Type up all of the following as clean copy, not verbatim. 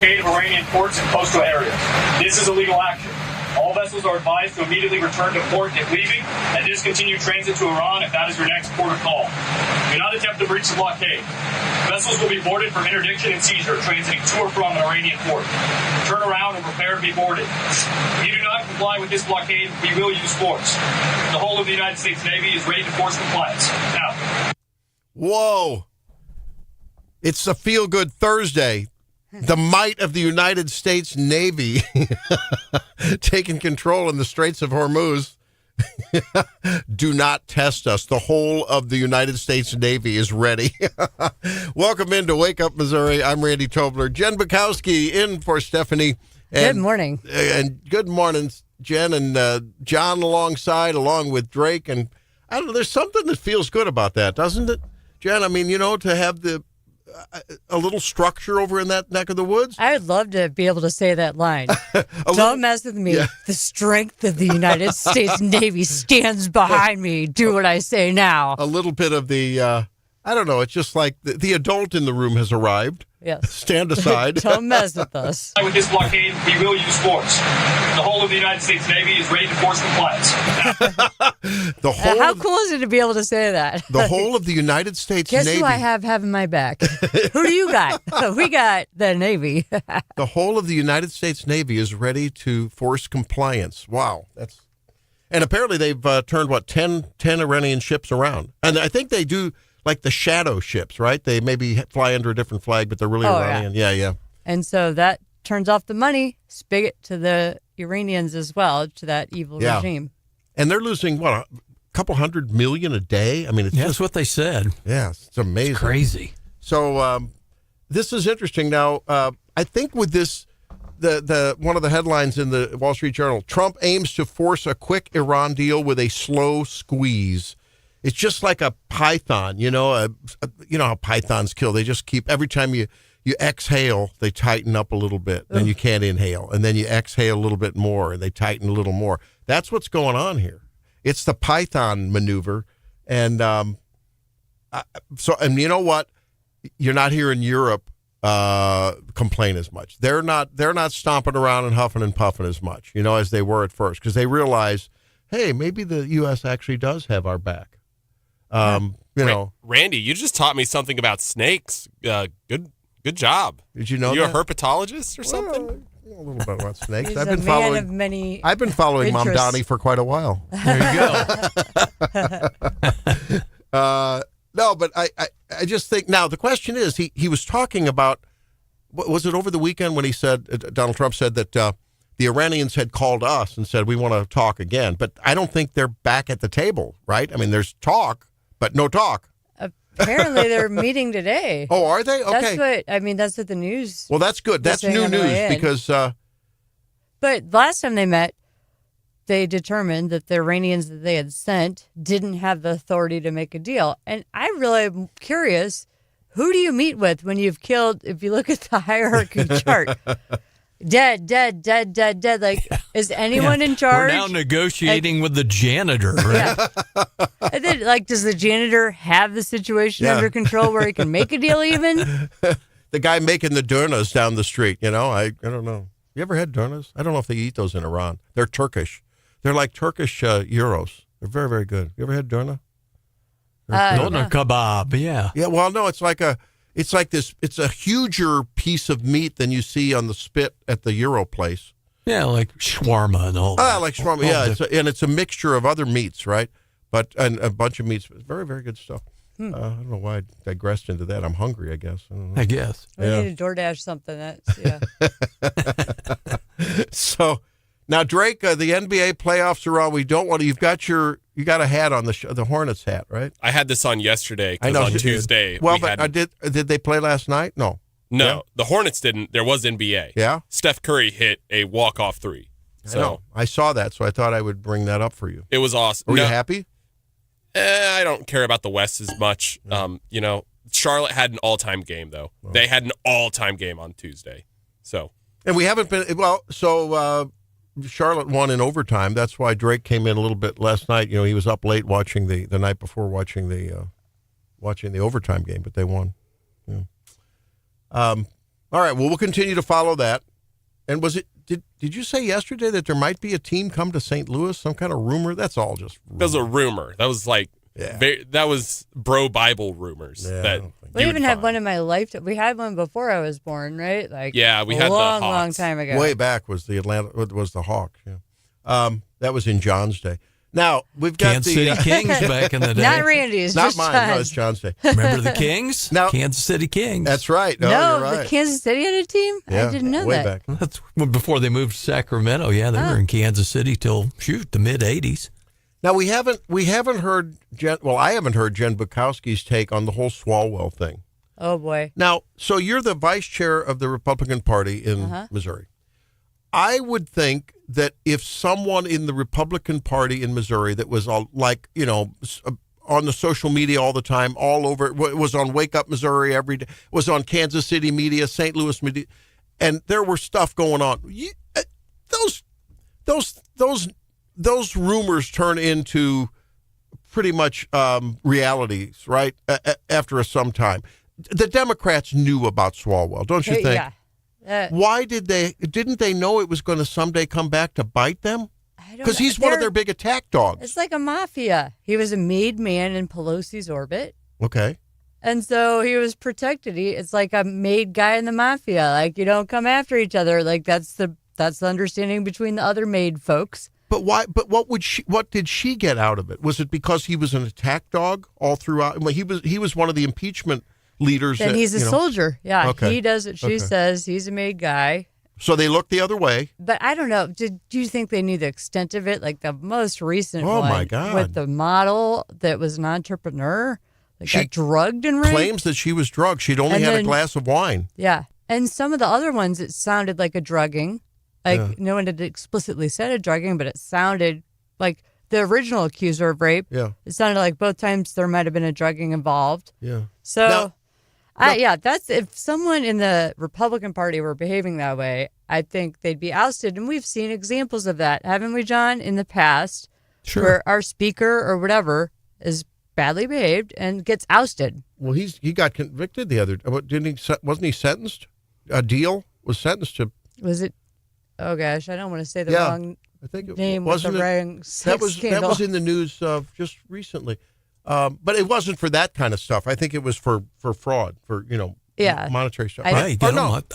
blockade of Iranian ports and coastal areas. This is illegal action. All vessels are advised to immediately return to port if leaving and discontinue transit to Iran if that is your next port of call. Do not attempt to breach the blockade. Vessels will be boarded for interdiction and seizure transiting to or from an Iranian port. Turn around and prepare to be boarded. If you do not comply with this blockade, we will use force. The whole of the United States Navy is ready to force compliance. Now. Whoa. It's a feel-good Thursday. The might of the United States Navy taking control in the Straits of Hormuz. Do not test us. The whole of the United States Navy is ready. Welcome into Wake Up, Missouri. I'm Randy Tobler. Jen Bukowski in for Stephanie. Good morning. And good morning, Jen, and John along with Drake. And I don't know, there's something that feels good about that, doesn't it, Jen? I mean, to have a little structure over in that neck of the woods. I would love to be able to say that line. Don't mess with me. Yeah. The strength of the United States Navy stands behind me. Do what I say now. A little bit of the, I don't know, it's just like the adult in the room has arrived. Yes. Stand aside. Don't mess with us. With this blockade, we will use force. The whole of the United States Navy is ready to force compliance. How cool is it to be able to say that? The whole of the United States Guess Navy. Guess who I have having my back? Who do you got? We got the Navy. The whole of the United States Navy is ready to force compliance. Wow. And apparently they've turned, 10 Iranian ships around. And I think they do like the shadow ships, right? They maybe fly under a different flag, but they're really Iranian. Yeah. And so that turns off the money spigot to the Iranians as well, to that evil regime. And they're losing, a couple $100 million a day? I mean, that's what they said. Yeah, it's amazing. It's crazy. So this is interesting. Now, I think with this, the one of the headlines in the Wall Street Journal, Trump aims to force a quick Iran deal with a slow squeeze. It's just like a python, you know how pythons kill. They just keep, every time you exhale, they tighten up a little bit. Then you can't inhale. And then you exhale a little bit more, and they tighten a little more. That's what's going on here. It's the python maneuver. And and you know what? You're not hearing Europe complain as much. They're not stomping around and huffing and puffing as much, as they were at first, because they realize, hey, maybe the U.S. actually does have our back. Randy, you just taught me something about snakes. Good job. Did you know you that? a herpetologist or something? A little bit about snakes. He's I've been following Mom Donnie for quite a while. There you go. No, but I just think now the question is he was talking about, was it over the weekend when he said, Donald Trump said that the Iranians had called us and said we want to talk again, but I don't think they're back at the table, right? I mean, there's talk, but no talk. Apparently, they're meeting today. Oh, are they? Okay. That's what the news. Well, that's good. That's new news because. But last time they met, they determined that the Iranians that they had sent didn't have the authority to make a deal. And I really am curious, who do you meet with when you've killed, if you look at the hierarchy chart, dead. Like, is anyone in charge? We're now negotiating with the janitor. Right? Yeah. And then, does the janitor have the situation under control where he can make a deal even? The guy making the donuts down the street, I don't know. You ever had donuts? I don't know if they eat those in Iran. They're Turkish. They're like Turkish gyros. They're very, very good. You ever had donut? Doner kebab, yeah. Yeah, well, no, it's like this. It's a huger piece of meat than you see on the spit at the Euro place. Yeah, like shawarma and all that. Like shawarma, yeah. It's a mixture of other meats, right? And a bunch of meats. Very, very good stuff. I don't know why I digressed into that. I'm hungry, I guess. I guess. We need to DoorDash something. So now, Drake, the NBA playoffs are on. We don't want to. You got a hat on the Hornets hat, right? I had this on yesterday because on Tuesday. Well, did they play last night? No. No, the Hornets didn't. There was NBA. Yeah. Steph Curry hit a walk-off three. So I saw that, so I thought I would bring that up for you. It was awesome. Were you happy? I don't care about the West as much. Charlotte had an all-time game, though. Oh. They had an all-time game on Tuesday. And we haven't been Charlotte won in overtime. That's why Drake came in a little bit last night. He was up late watching the night before watching the overtime game, but they won. Yeah. All All right. Well, we'll continue to follow that. And was it? Did you say yesterday that there might be a team come to St. Louis? Some kind of rumor? That's all just rumor. That was a rumor. That was like that was bro Bible rumors. Yeah, that we even had one in my lifetime. We had one before I was born, right? Like we had a long, the long Hawks. time ago. Way back was the Hawks. Yeah. That was in John's day. Now we've got Kansas City Kings back in the day. Not Randy's, Not just mine. John's. No, it's John's day. Remember the Kings? Now- Kansas City Kings. That's right. No, No, you're right. the Kansas City had a team? Yeah, I didn't know way that. back. That's before they moved to Sacramento. Yeah, they were in Kansas City till the mid '80s. Now we haven't heard I haven't heard Jen Bukowski's take on the whole Swalwell thing. Oh, boy. Now, so you're the vice chair of the Republican Party in Missouri. I would think that if someone in the Republican Party in Missouri that was on the social media all the time, all over, was on Wake Up Missouri every day, was on Kansas City media, St. Louis media, and there were stuff going on. Those rumors turn into pretty much realities, right? After some time, the Democrats knew about Swalwell, don't you think? Yeah. Why didn't they know it was going to someday come back to bite them? Because he's one of their big attack dogs. It's like a mafia. He was a made man in Pelosi's orbit. Okay. And so he was protected. It's like a made guy in the mafia. Like, you don't come after each other. Like, that's the understanding between the other made folks. But why? But what did she get out of it? Was it because he was an attack dog all throughout? Well, he was one of the impeachment leaders. And he's a soldier. Yeah, Okay. he does what she says. He's a made guy. So they looked the other way. But I don't know. Do you think they knew the extent of it? Like the most recent one. Oh, my God. With the model that was an entrepreneur that She got drugged and raped. Claims that she was drugged. She'd only had a glass of wine. Yeah. And some of the other ones, it sounded like a drugging. Like no one had explicitly said a drugging, but it sounded like the original accuser of rape. Yeah. It sounded like both times there might have been a drugging involved. Yeah. So, that's if someone in the Republican Party were behaving that way, I think they'd be ousted. And we've seen examples of that, haven't we, John, in the past? Sure. Where our speaker or whatever is badly behaved and gets ousted. Well, he got convicted the other. Wasn't he sentenced? A deal was sentenced to. Was it? Oh gosh, I don't want to say the wrong I think it name wasn't with the wrong sex scandal. That was in the news just recently, but it wasn't for that kind of stuff. I think it was for fraud, for monetary stuff. I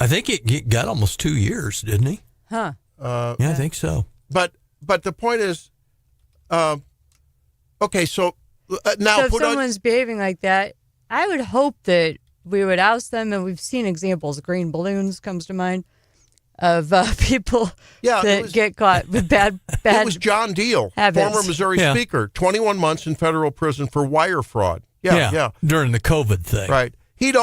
think he got almost 2 years, didn't he? Huh? I think so. But the point is, okay, so now So if someone's behaving like that, I would hope that we would oust them, and we've seen examples. Green balloons comes to mind of people that get caught with bad. It was John Deal, habits. former Missouri Speaker, 21 months in federal prison for wire fraud. Yeah. During the COVID thing. Right. He'd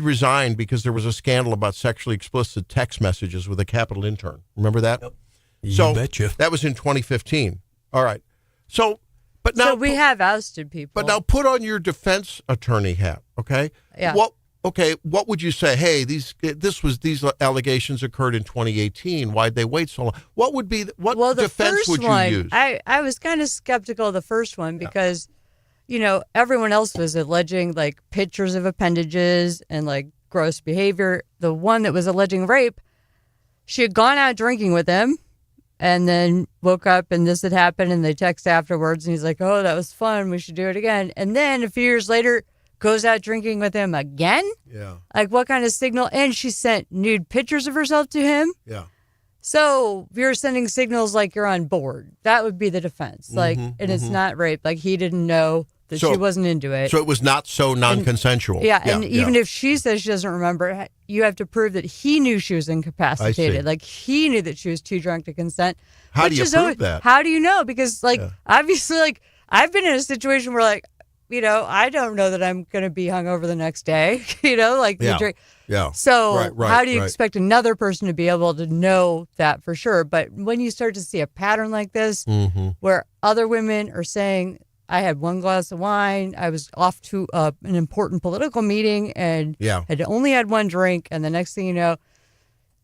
resigned because there was a scandal about sexually explicit text messages with a Capitol intern. Remember that? Yep. So You betcha. that was in 2015. All right. So we have ousted people. But now put on your defense attorney hat, okay? Yeah. What would you say? Hey, these allegations occurred in 2018. Why'd they wait so long? What would be what defense would you use? I was kind of skeptical of the first one because, everyone else was alleging like pictures of appendages and like gross behavior. The one that was alleging rape, she had gone out drinking with him and then woke up and this had happened and they text afterwards and he's like, oh, that was fun. We should do it again. And then a few years later, goes out drinking with him again? Yeah. Like what kind of signal? And she sent nude pictures of herself to him. Yeah. So you're sending signals like you're on board. That would be the defense. Like, and it's not rape. Like he didn't know that she wasn't into it. So it was not so non-consensual. And even if she says she doesn't remember, you have to prove that he knew she was incapacitated. Like he knew that she was too drunk to consent. How do you prove that? How do you know? Because obviously, like I've been in a situation where like, I don't know that I'm going to be hungover the next day, you drink. Yeah. So right, how do you expect another person to be able to know that for sure? But when you start to see a pattern like this, where other women are saying, I had one glass of wine, I was off to an important political meeting and had only had one drink, and the next thing you know,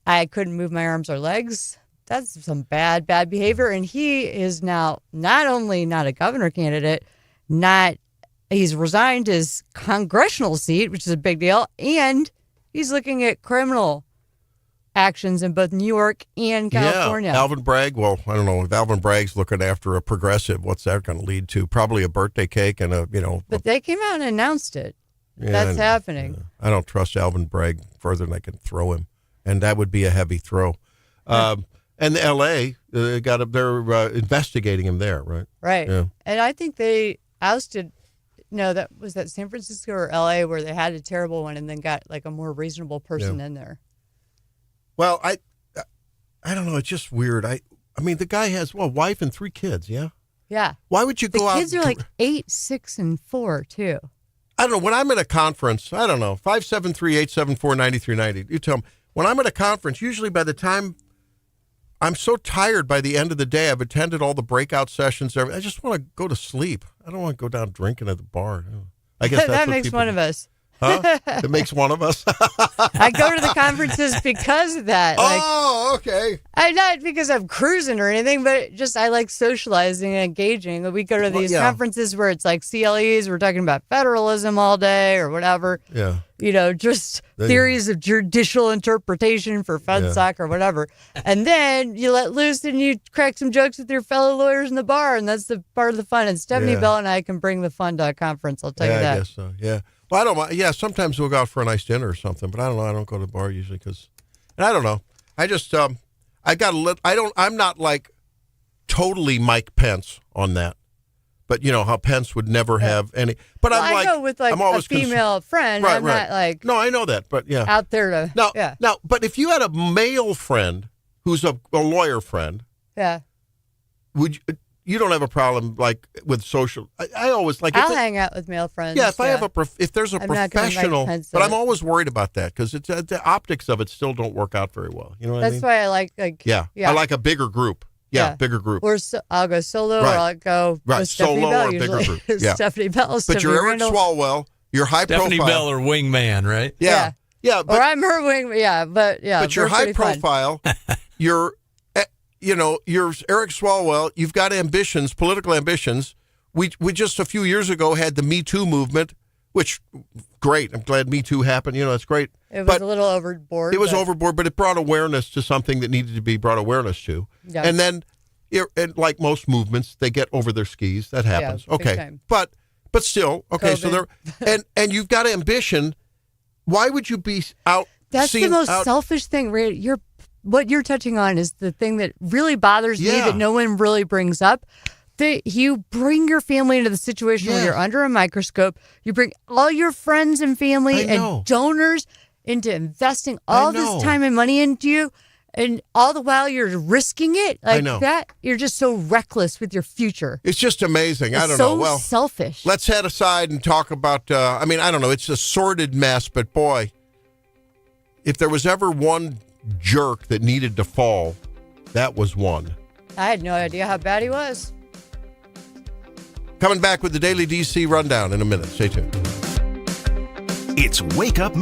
I couldn't move my arms or legs. That's some bad behavior. And he is now not only not a governor candidate, he's resigned his congressional seat, which is a big deal, and He's looking at criminal actions in both New York and California. Yeah, Alvin Bragg. Well, I don't know if Alvin Bragg's looking after a progressive. What's that going to lead to? Probably a birthday cake and But they came out and announced it. Yeah, That's happening. I don't trust Alvin Bragg further than I can throw him, and that would be a heavy throw. And L.A. They're investigating him there, right? Right. Yeah. And I think they ousted. No, that was that San Francisco or L.A. where they had a terrible one and then got like a more reasonable person in there. Well, I don't know. It's just weird. I mean, the guy has wife and 3 kids. Yeah. Yeah. Why would you go out? The kids are like 8, 6, and 4 too. I don't know. When I'm at a conference, I don't know, 573-874-9390. You tell them. When I'm at a conference, usually by the time I'm so tired by the end of the day, I've attended all the breakout sessions. I just want to go to sleep. I don't want to go down drinking at the bar. I guess That makes one of us. Huh? It makes one of us. I go to the conferences because of that. Oh, okay. I'm not because I'm cruising or anything, but just I like socializing and engaging. We go to these conferences where it's like CLEs, we're talking about federalism all day or whatever. Yeah. Just theories of judicial interpretation for FedSoc or whatever. And then you let loose and you crack some jokes with your fellow lawyers in the bar, and that's the part of the fun. And Stephanie Bell and I can bring the fun to a conference, I'll tell you that. I guess so, yeah. Well, I don't mind. Yeah, sometimes we'll go out for a nice dinner or something, but I don't know. I don't go to the bar usually and I don't know. I just, I'm not like totally Mike Pence on that. But you know how Pence would never have any. But I'm like, I go with like I'm always a female friend. Right, I'm right. not like no, I know that, but yeah, out there to Now, but if you had a male friend who's a lawyer friend, would you don't have a problem like with social? I always like. I'll hang out with male friends. Yeah, if I have if there's a professional, but I'm always worried about that because it's the optics of it still don't work out very well. You know what I mean? That's why I like I like a bigger group. Yeah, bigger group. Or I'll go solo, or I'll go with Stephanie solo Bell, or a bigger group. Yeah. Stephanie Bell, but you're Eric Randall. Swalwell. You're high Stephanie profile. Bell or wingman, right? Yeah. But, or I'm her wing. Yeah, but But you're high profile. You're Eric Swalwell. You've got ambitions, political ambitions. We just a few years ago had the Me Too movement, which great. I'm glad Me Too happened. It's great. It was a little overboard. It was overboard, but it brought awareness to something that needed to be brought awareness to. Yeah. And then, and like most movements, they get over their skis. That happens. Yeah, okay, but still, okay. COVID. So there, and you've got ambition. Why would you be out? That's the most selfish thing. What you're touching on is the thing that really bothers me that no one really brings up. You bring your family into the situation where you're under a microscope. You bring all your friends and family and donors into investing all this time and money into you, and all the while you're risking it like that. You're just so reckless with your future. It's just amazing. It's I don't know. Well, selfish. Let's head aside and talk about. I don't know. It's a sordid mess, but boy, if there was ever one jerk that needed to fall, that was one. I had no idea how bad he was. Coming back with the Daily DC Rundown in a minute. Stay tuned. It's Wake Up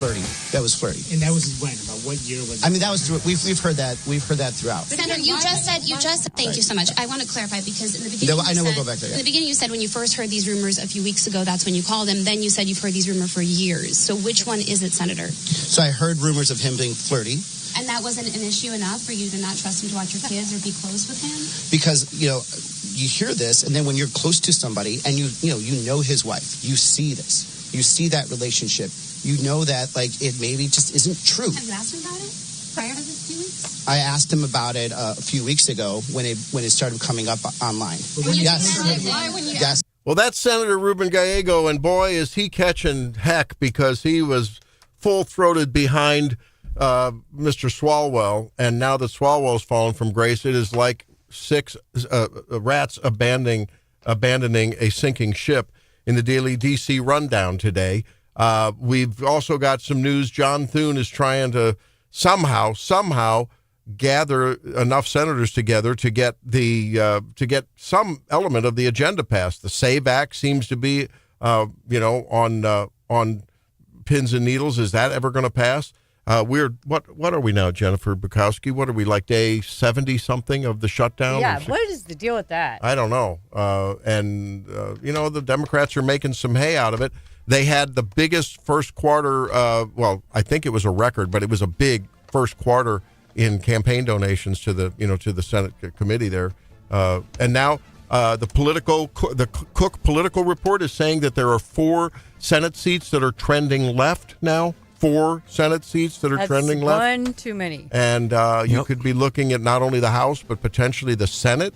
flirty. That was flirty. And that was when? About what year was it? I mean, that was we've heard that throughout. Senator, you just said thank you so much. I want to clarify because in the beginning, I know we'll go back there. In the beginning, you said when you first heard these rumors a few weeks ago, that's when you called him. Then you said you've heard these rumors for years. So which one is it, Senator? So I heard rumors of him being flirty. And that wasn't an issue enough for you to not trust him to watch your kids or be close with him? Because you hear this, and then when you're close to somebody and you know his wife, you see this, you see that relationship. You know that, it maybe just isn't true. Have you asked him about it prior to this few weeks? I asked him about it a few weeks ago when it started coming up online. Yes. Well, that's Senator Ruben Gallego, and boy, is he catching heck because he was full-throated behind Mr. Swalwell, and now that Swalwell's fallen from grace, it is like six rats abandoning a sinking ship in the daily D.C. rundown today. We've also got some news. John Thune is trying to somehow gather enough senators together to get some element of the agenda passed. The SAVE Act seems to be on pins and needles. Is that ever going to pass? What are we now, Jennifer Bukowski? What are we, like day 70 something of the shutdown? Yeah, what is the deal with that? I don't know. The Democrats are making some hay out of it. They had the biggest first quarter. I think it was a record, but it was a big first quarter in campaign donations to the Senate committee there. And now the Cook Political Report is saying that there are 4 Senate seats that are trending left now. 4 Senate seats that are trending left. One too many. And you could be looking at not only the House, but potentially the Senate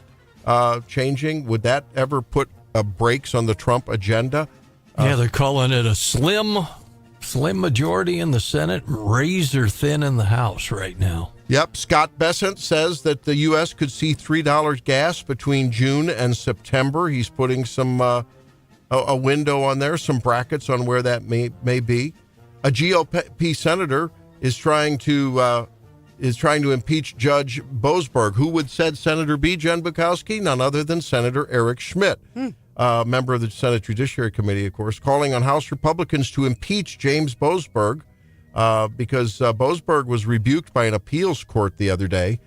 changing. Would that ever put brakes on the Trump agenda? They're calling it a slim majority in the Senate, razor thin in the House right now. Yep. Scott Bessent says that the U.S. could see $3 gas between June and September. He's putting some a window on there, some brackets on where that may be. A GOP senator is trying to impeach Judge Boasberg. Who would said Senator be, Jen Bukowski? None other than Senator Eric Schmidt, member of the Senate Judiciary Committee, of course, calling on House Republicans to impeach James Boasberg because Boasberg was rebuked by an appeals court the other day.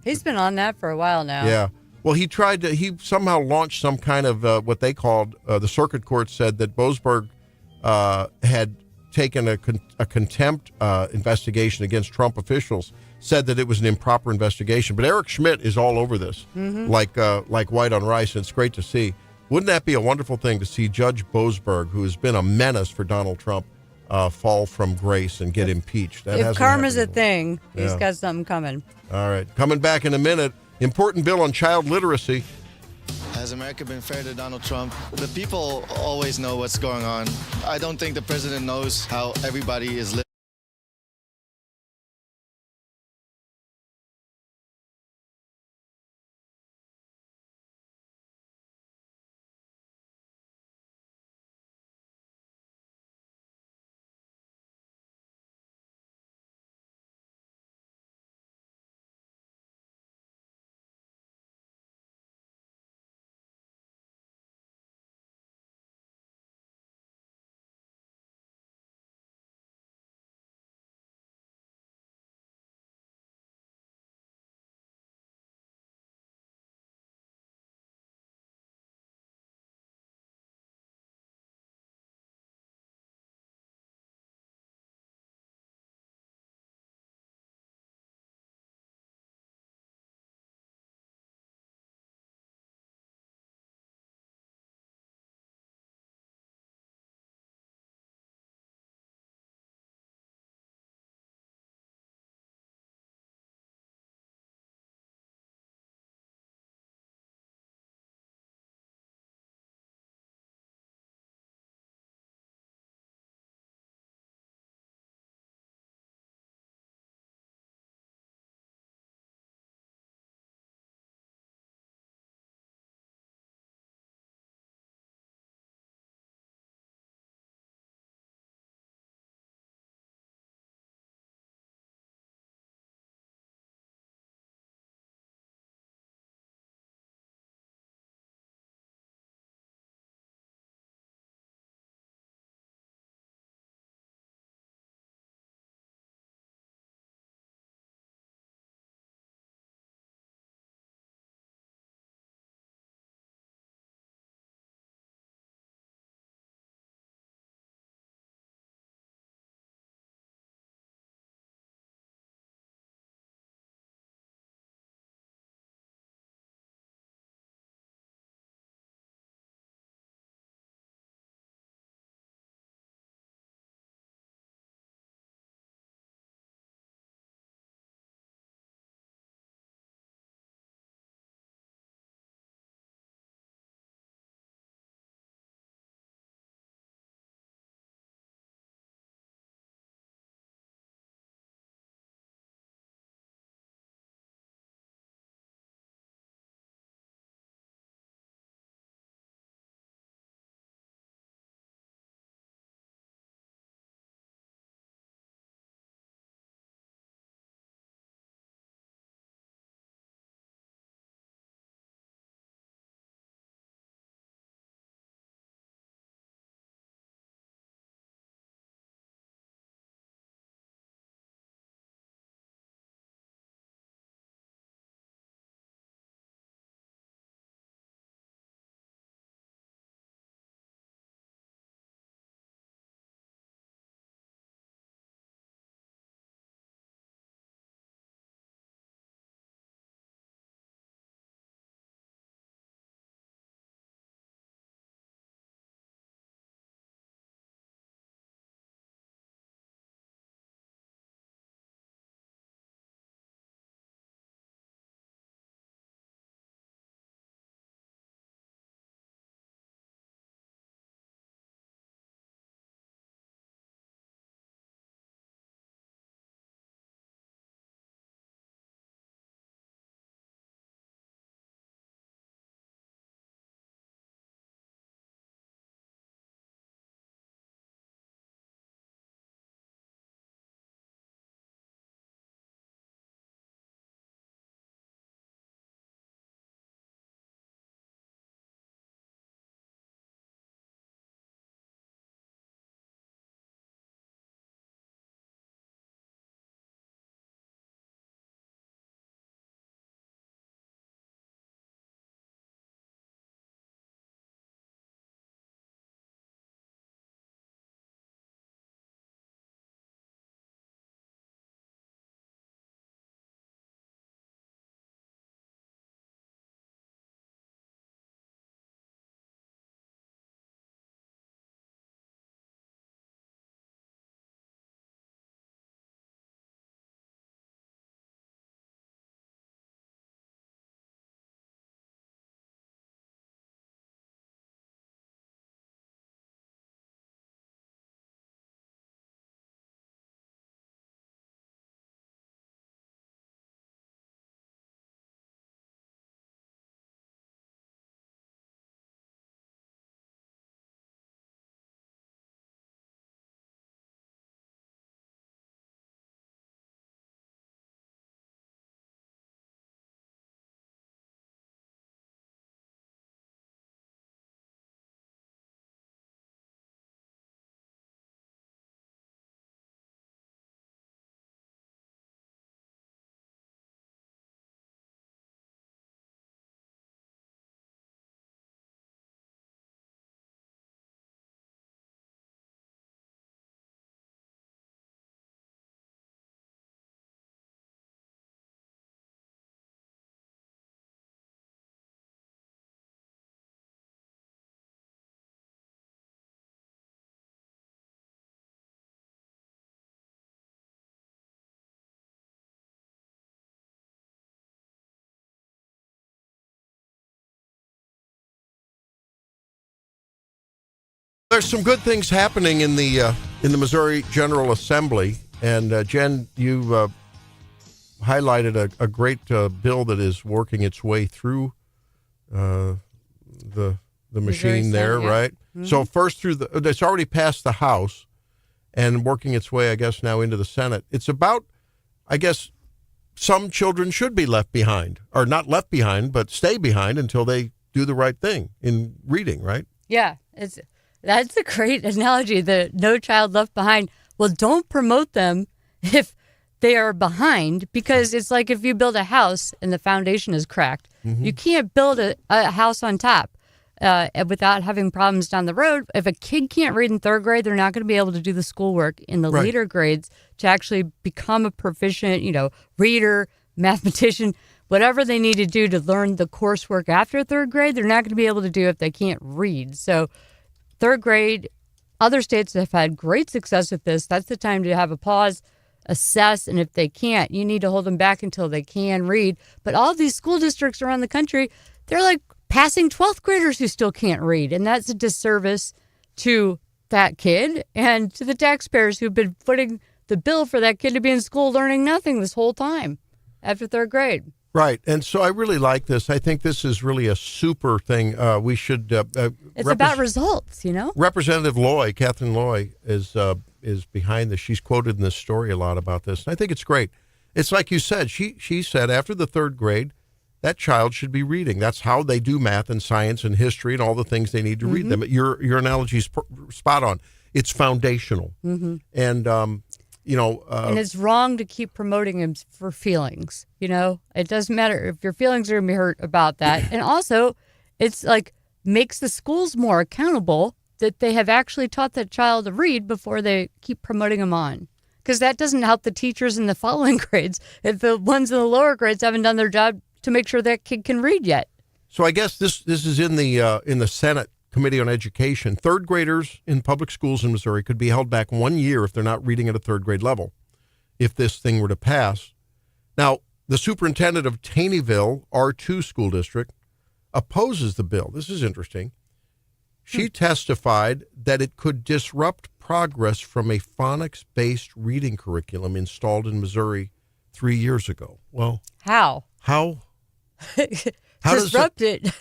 He's been on that for a while now. Yeah. Well, he somehow launched some kind of what they called, the circuit court said that Boasberg had taken a contempt investigation against Trump officials, said that it was an improper investigation. But Eric Schmidt is all over this, like white on rice, and it's great to see. Wouldn't that be a wonderful thing to see Judge Boasberg, who has been a menace for Donald Trump, fall from grace and get impeached? If karma's a thing, he's got something coming. All right. Coming back in a minute, important bill on child literacy. Has America been fair to Donald Trump? The people always know what's going on. I don't think the president knows how everybody is living. There's some good things happening in the Missouri General Assembly, and Jen, you highlighted a great bill that is working its way through the machine there, Senate, yeah. right? Mm-hmm. So first it's already passed the House and working its way, I guess, now into the Senate. It's about, I guess, some children should be left behind, or not left behind, but stay behind until they do the right thing in reading, right? Yeah, that's a great analogy, the No Child Left Behind. Well, don't promote them if they are behind, because it's like if you build a house and the foundation is cracked, you can't build a house on top without having problems down the road. If a kid can't read in third grade, they're not going to be able to do the schoolwork in the later grades to actually become a proficient, reader, mathematician, whatever they need to do to learn the coursework after third grade, they're not going to be able to do if they can't read. So third grade, other states have had great success with this. That's the time to have a pause, assess, and if they can't, you need to hold them back until they can read. But all these school districts around the country, they're like passing 12th graders who still can't read. And that's a disservice to that kid and to the taxpayers who've been footing the bill for that kid to be in school learning nothing this whole time after third grade. Right. And so I really like this. I think this is really a super thing. We should... it's about results, Representative Loy, Catherine Loy, is behind this. She's quoted in this story a lot about this. And I think it's great. It's like you said. She said after the third grade, that child should be reading. That's how they do math and science and history and all the things they need to read them. Your analogy is spot on. It's foundational. And... and it's wrong to keep promoting him for feelings. It doesn't matter if your feelings are going to be hurt about that. And also, it's like makes the schools more accountable that they have actually taught that child to read before they keep promoting him on. Because that doesn't help the teachers in the following grades if the ones in the lower grades haven't done their job to make sure that kid can read yet. So I guess this is in the Senate Committee on Education. Third graders in public schools in Missouri could be held back 1 year if they're not reading at a third grade level, if this thing were to pass. Now, the superintendent of Taneyville R2 school district opposes the bill. This is interesting. She testified that it could disrupt progress from a phonics-based reading curriculum installed in Missouri 3 years ago. Well, how? How disrupt it.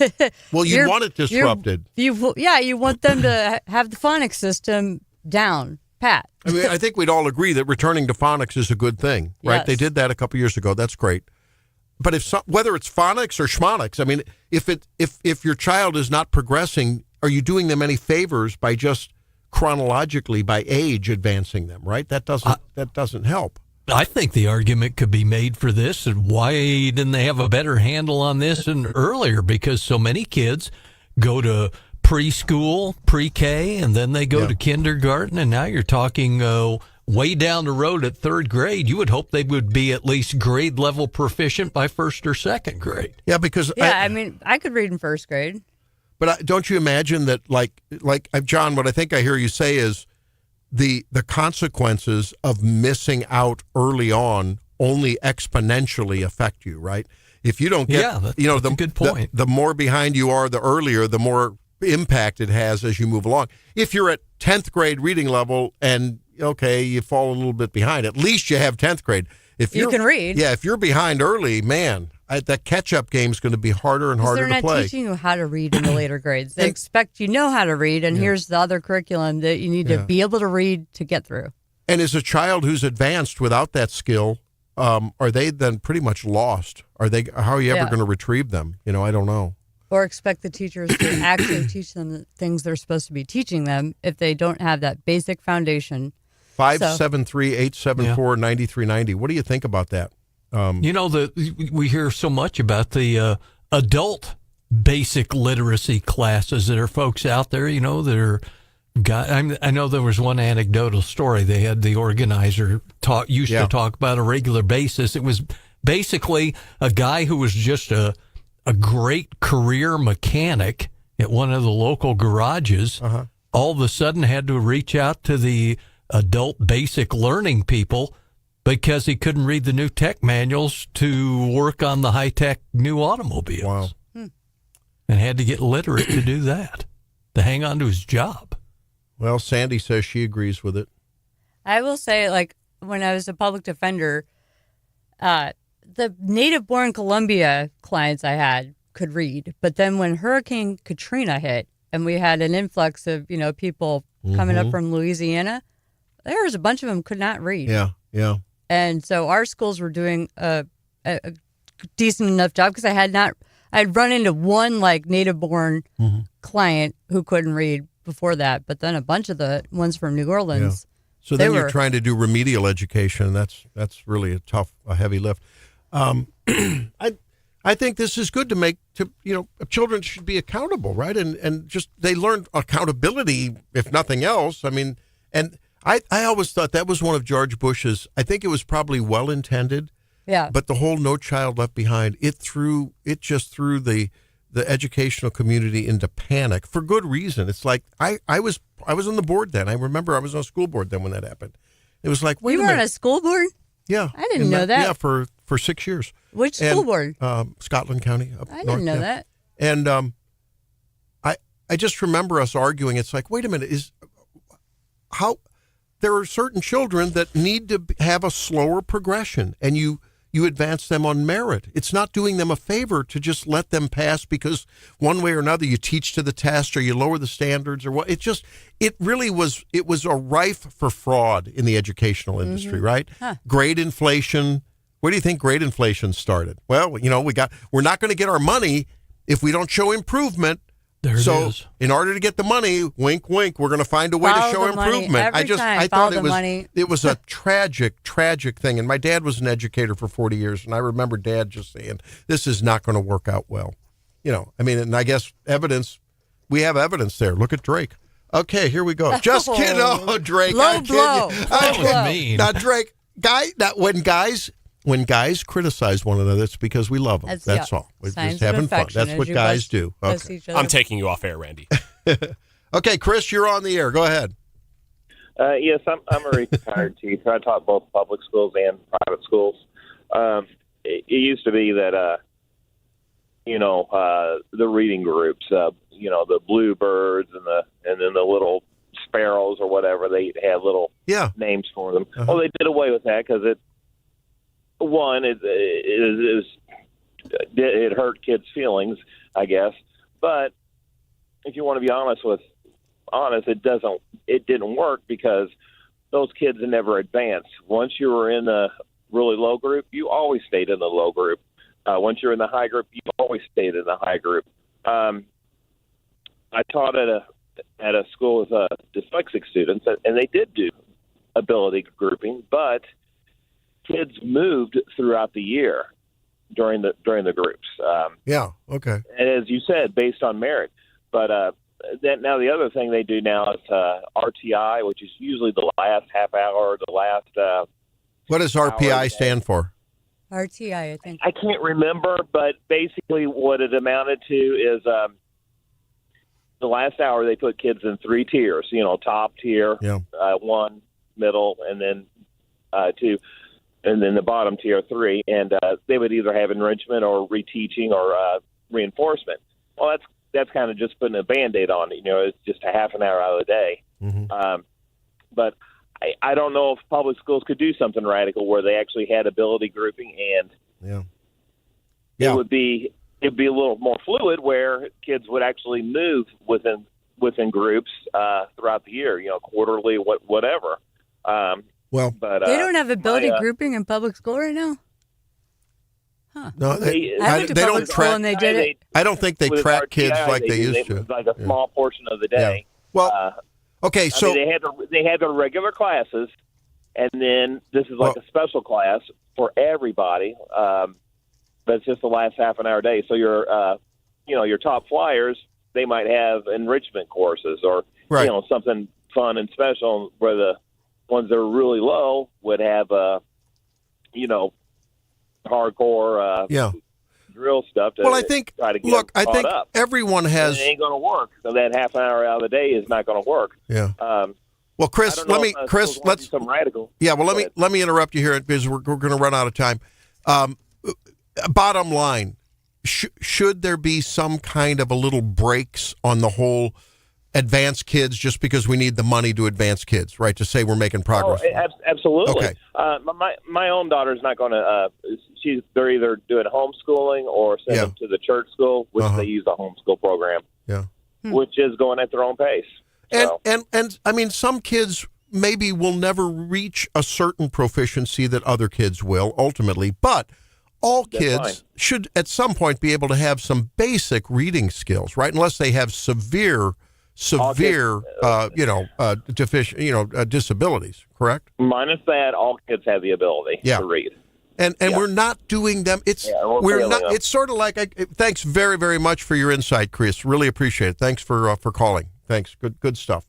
Well, you want it disrupted. You want them to have the phonics system down, pat. I mean, I think we'd all agree that returning to phonics is a good thing, right? Yes. They did that a couple years ago. That's great. But whether it's phonics or schmonics, I mean, if your child is not progressing, are you doing them any favors by just chronologically by age advancing them? Right? That doesn't help. I think the argument could be made for this, and why didn't they have a better handle on this and earlier? Because so many kids go to preschool, pre-K, and then they go to kindergarten, and now you're talking way down the road at third grade. You would hope they would be at least grade level proficient by first or second grade. Yeah, because I could read in first grade. But don't you imagine that, like John? What I think I hear you say is the consequences of missing out early on only exponentially affect you, right? If you don't get, that's a good point. The more behind you are, the earlier, the more impact it has as you move along. If you're at 10th grade reading level and you fall a little bit behind, at least you have 10th grade. If you can read. Yeah, if you're behind early, man, that catch-up game is going to be harder and harder to play. They're not teaching you how to read in the later grades. They expect you know how to read, and here's the other curriculum that you need to be able to read to get through. And as a child who's advanced without that skill, are they then pretty much lost? How are you ever going to retrieve them? I don't know. Or expect the teachers to actually teach them the things they're supposed to be teaching them if they don't have that basic foundation. 573-874-9390. What do you think about that? We hear so much about the adult basic literacy classes. There are folks out there, that are. I know there was one anecdotal story. They had the organizer used to talk about a regular basis. It was basically a guy who was just a great career mechanic at one of the local garages. All of a sudden had to reach out to the adult basic learning people because he couldn't read the new tech manuals to work on the high-tech new automobiles. Wow. And had to get literate to do that, to hang on to his job. Well, Sandy says she agrees with it. I will say, like, when I was a public defender, the native-born Columbia clients I had could read. But then when Hurricane Katrina hit and we had an influx of, people coming up from Louisiana, there was a bunch of them could not read. Yeah. And so our schools were doing a decent enough job because I'd run into one like native-born client who couldn't read before that, but then a bunch of the ones from New Orleans. Yeah. So then you're trying to do remedial education. That's really a heavy lift. I think this is good children should be accountable, right? And just they learn accountability, if nothing else. I mean, and I always thought that was one of George Bush's. I think it was probably well intended. Yeah. But the whole No Child Left Behind, it just threw the educational community into panic for good reason. It's like I was on the board then. I remember I was on a school board then when that happened. It was like, wait a minute. You were on a school board? Yeah. I didn't know that. Yeah, for 6 years. Which school board? Scotland County. I didn't know that. And I just remember us arguing. It's like, wait a minute, there are certain children that need to have a slower progression, and you advance them on merit. It's not doing them a favor to just let them pass because one way or another you teach to the test or you lower the standards or what. It was a rife for fraud in the educational industry, right? Huh. Grade inflation. Where do you think grade inflation started? Well, we're not going to get our money if we don't show improvement. There it is. In order to get the money, wink, wink, we're going to find a way to show improvement. I thought it was a tragic thing. And my dad was an educator for 40 years, and I remember Dad just saying, "This is not going to work out well." And I guess we have evidence there. Look at Drake. Okay, here we go. Just kidding. Oh, Drake. Low blow. That was mean. Now, Drake, when guys criticize one another, it's because we love them. That's all. We're just having fun. That's what guys do. Okay. I'm taking you off air, Randy. Okay, Chris, you're on the air. Go ahead. Yes, I'm a retired teacher. I taught both public schools and private schools. It used to be that, the reading groups, the bluebirds and then the little sparrows or whatever, they had little names for them. Uh-huh. Well, they did away with that because it hurt kids' feelings, I guess. But if you want to be honest, it didn't work because those kids never advanced. Once you were in the really low group, you always stayed in the low group. Once you're in the high group, you always stayed in the high group. I taught at a school with dyslexic students, and they did do ability grouping, but kids moved throughout the year during the groups. Okay. And as you said, based on merit. But now the other thing they do now is RTI, which is usually the last half hour, the last. What does RPI stand for? RTI, I think. I can't remember, but basically what it amounted to is the last hour they put kids in 3 tiers. Top tier, 1, middle, and then 2. And then the bottom tier 3, and they would either have enrichment or reteaching or reinforcement. Well, that's kind of just putting a Band-Aid on it. It's just a half an hour out of the day. Mm-hmm. But I don't know if public schools could do something radical where they actually had ability grouping, and it'd be a little more fluid where kids would actually move within groups throughout the year. Quarterly, whatever. But they don't have ability grouping in public school right now? Huh. No, I went to public school and they did it. I don't think they track kids like they used to. Like a small portion of the day. Yeah. Well, okay, so they had their regular classes, and then this is like a special class for everybody. But it's just the last half an hour day. So your top flyers, they might have enrichment courses or something fun and special, where the ones that are really low would have, hardcore drill stuff to I think, try to get them I think up. Everyone has. And it ain't going to work. So that half an hour out of the day is not going to work. Yeah. Well, Chris, let's some radical. Yeah. Well, let me interrupt you here because we're going to run out of time. Bottom line, should there be some kind of a little brakes on the whole advance kids just because we need the money to advance kids, right? To say we're making progress. Absolutely. Okay. My own daughter's not going to. They're either doing homeschooling or send them to the church school, which they use a homeschool program. Yeah. Which is going at their own pace. So. And I mean, some kids maybe will never reach a certain proficiency that other kids will ultimately, but all kids should at some point be able to have some basic reading skills, right? Unless they have severe disabilities, correct? Minus that, all kids have the ability to read. And we're not doing them. We're not. It's sort of like. Thanks very, very much for your insight, Chris. Really appreciate it. Thanks for calling. Thanks. Good stuff.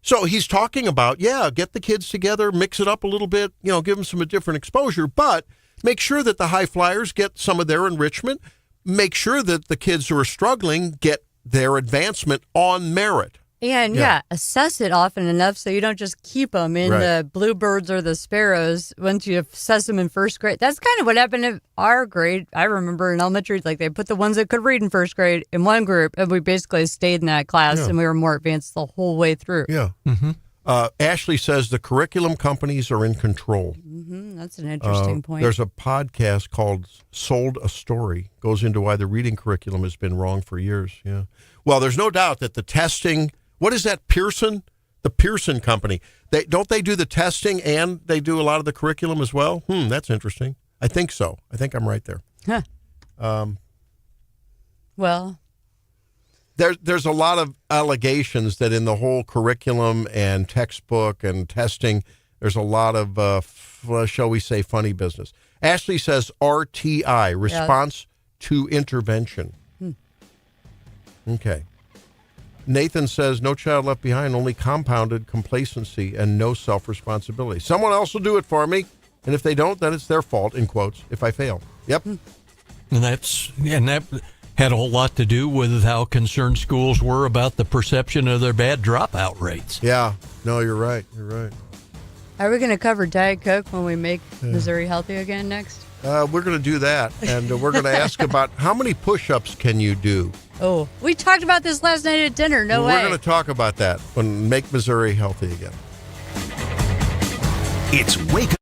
So he's talking about get the kids together, mix it up a little bit. Give them some different exposure, but make sure that the high flyers get some of their enrichment. Make sure that the kids who are struggling get their advancement on merit. And assess it often enough so you don't just keep them in the bluebirds or the sparrows once you assess them in first grade. That's kind of what happened in our grade. I remember in elementary, like they put the ones that could read in first grade in one group, and we basically stayed in that class, and we were more advanced the whole way through. Yeah. Mm-hmm. Ashley says the curriculum companies are in control. Mm-hmm. That's an interesting point. There's a podcast called Sold a Story, goes into why the reading curriculum has been wrong for years. Yeah. Well, there's no doubt that the testing, what is that, Pearson? The Pearson company. They do the testing and they do a lot of the curriculum as well? That's interesting. I think so. I think I'm right there. Huh. Well, there's a lot of allegations that in the whole curriculum and textbook and testing, there's a lot of, shall we say, funny business. Ashley says RTI, response to intervention. Okay. Nathan says no child left behind, only compounded complacency and no self-responsibility. Someone else will do it for me, and if they don't, then it's their fault, in quotes, if I fail. Yep. And that had a whole lot to do with how concerned schools were about the perception of their bad dropout rates. Yeah. No, you're right. You're right. Are we going to cover Diet Coke when we make Missouri healthy again next? We're going to do that, and we're going to ask about how many push-ups can you do? Oh, we talked about this last night at dinner. No way. We're going to talk about that when Make Missouri Healthy again. It's Wake Up.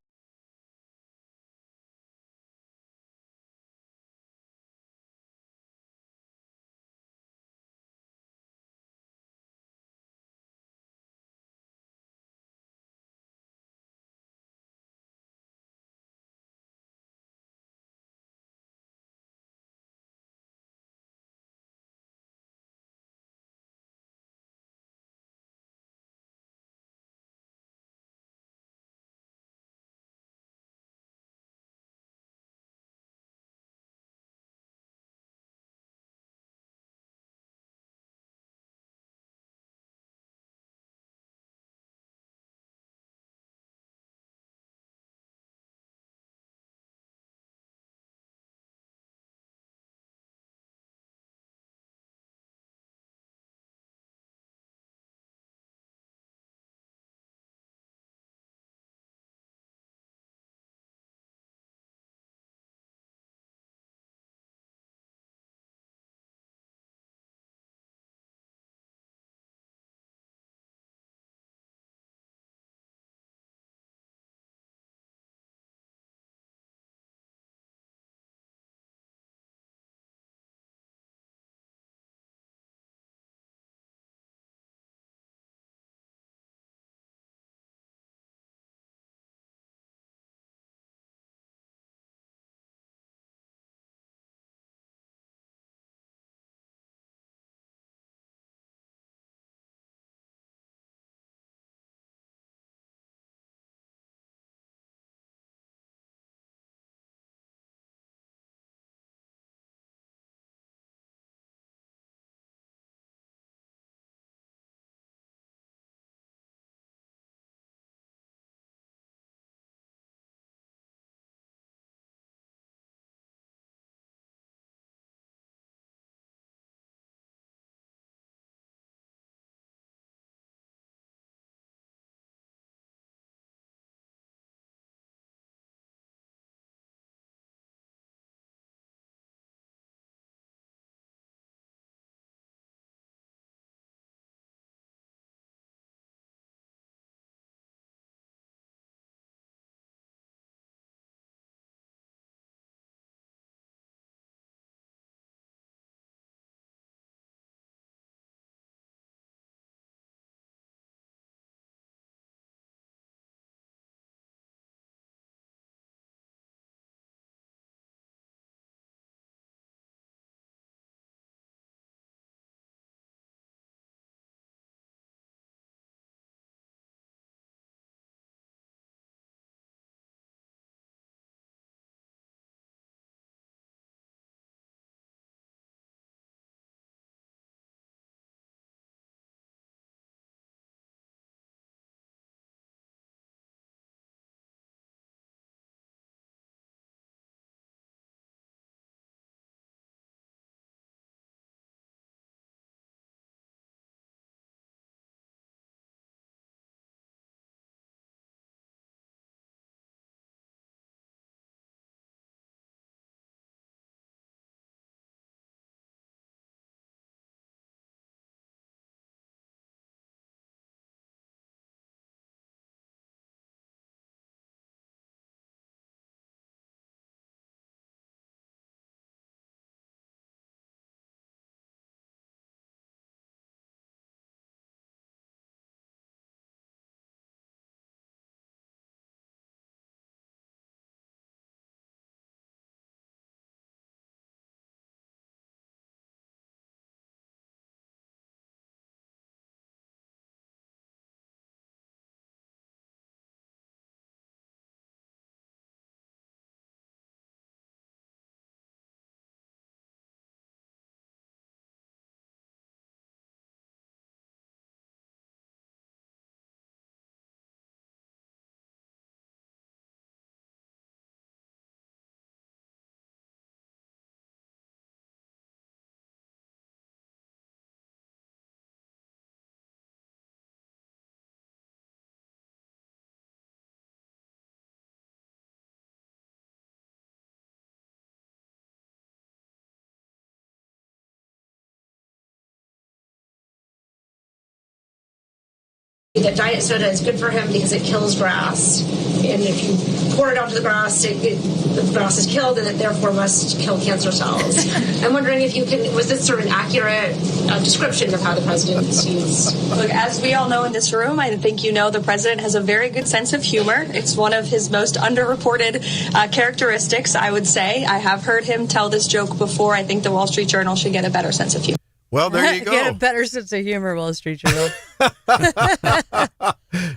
That diet soda is good for him because it kills grass, and if you pour it onto the grass, the grass is killed, and it therefore must kill cancer cells. I'm wondering if was this sort of an accurate description of how the president sees? Look, as we all know in this room, I think the president has a very good sense of humor. It's one of his most underreported characteristics, I would say. I have heard him tell this joke before. I think the Wall Street Journal should get a better sense of humor. Well, there you go. Get a better sense of humor, Wall Street Journal.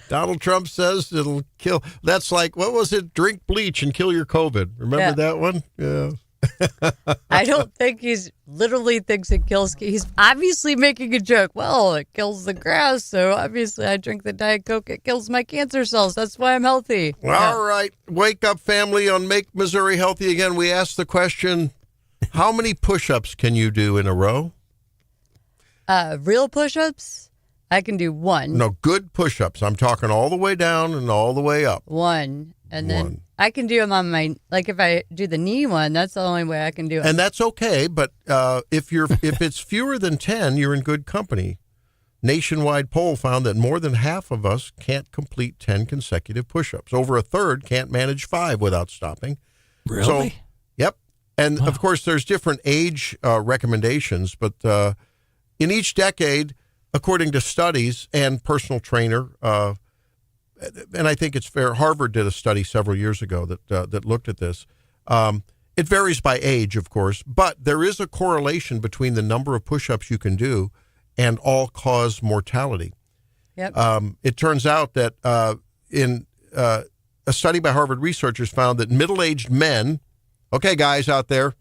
Donald Trump says it'll kill. That's like, what was it? Drink bleach and kill your COVID. Remember that one? Yeah. I don't think he's literally thinks it kills. He's obviously making a joke. Well, it kills the grass, so obviously I drink the Diet Coke. It kills my cancer cells. That's why I'm healthy. All right. Wake up, family, on Make Missouri Healthy Again. We asked the question, how many push-ups can you do in a row? Real push-ups, I can do one. No, good push-ups. I'm talking all the way down and all the way up. One. And then I can do them on my, like if I do the knee one, that's the only way I can do it. And that's okay, but if it's fewer than 10, you're in good company. Nationwide poll found that more than half of us can't complete 10 consecutive push-ups. Over a third can't manage 5 without stopping. Really? So, yep. And, of course, there's different age recommendations, but in each decade, according to studies and personal trainer, and I think it's fair, Harvard did a study several years ago that looked at this. It varies by age, of course, but there is a correlation between the number of push-ups you can do and all-cause mortality. Yep. It turns out that in a study by Harvard researchers found that middle-aged men, okay, guys out there,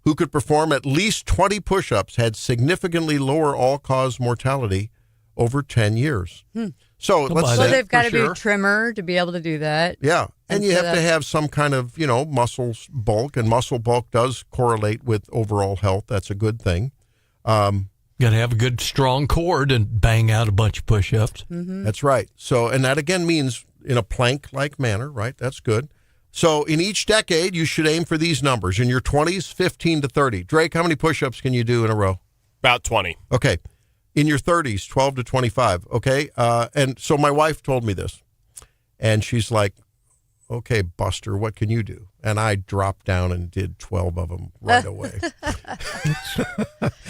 who could perform at least 20 push-ups had significantly lower all-cause mortality over 10 years. So let's say they've got to be trimmer to be able to do that. Yeah, and you have to have some kind of, muscle bulk, and muscle bulk does correlate with overall health. That's a good thing. Got to have a good, strong core and bang out a bunch of push-ups. Mm-hmm. That's right. So, and that again means in a plank-like manner, right? That's good. So in each decade, you should aim for these numbers. In your 20s, 15 to 30. Drake, how many push-ups can you do in a row? About 20. Okay. In your 30s, 12 to 25. Okay. And so my wife told me this. And she's like, okay, Buster, what can you do? And I dropped down and did 12 of them right away.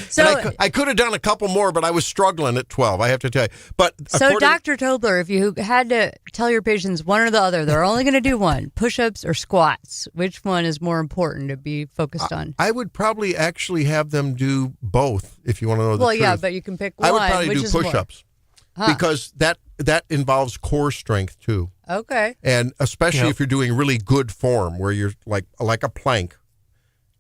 So I could have done a couple more, but I was struggling at 12, I have to tell you. But so Dr. Tobler, if you had to tell your patients one or the other, they're only going to do one, push-ups or squats, which one is more important to be focused on? I would probably actually have them do both, if you want to know the truth. Well, yeah, but you can pick one. I would probably do push-ups. Huh. Because that involves core strength, too. Okay. And especially if you're doing really good form, where you're like a plank,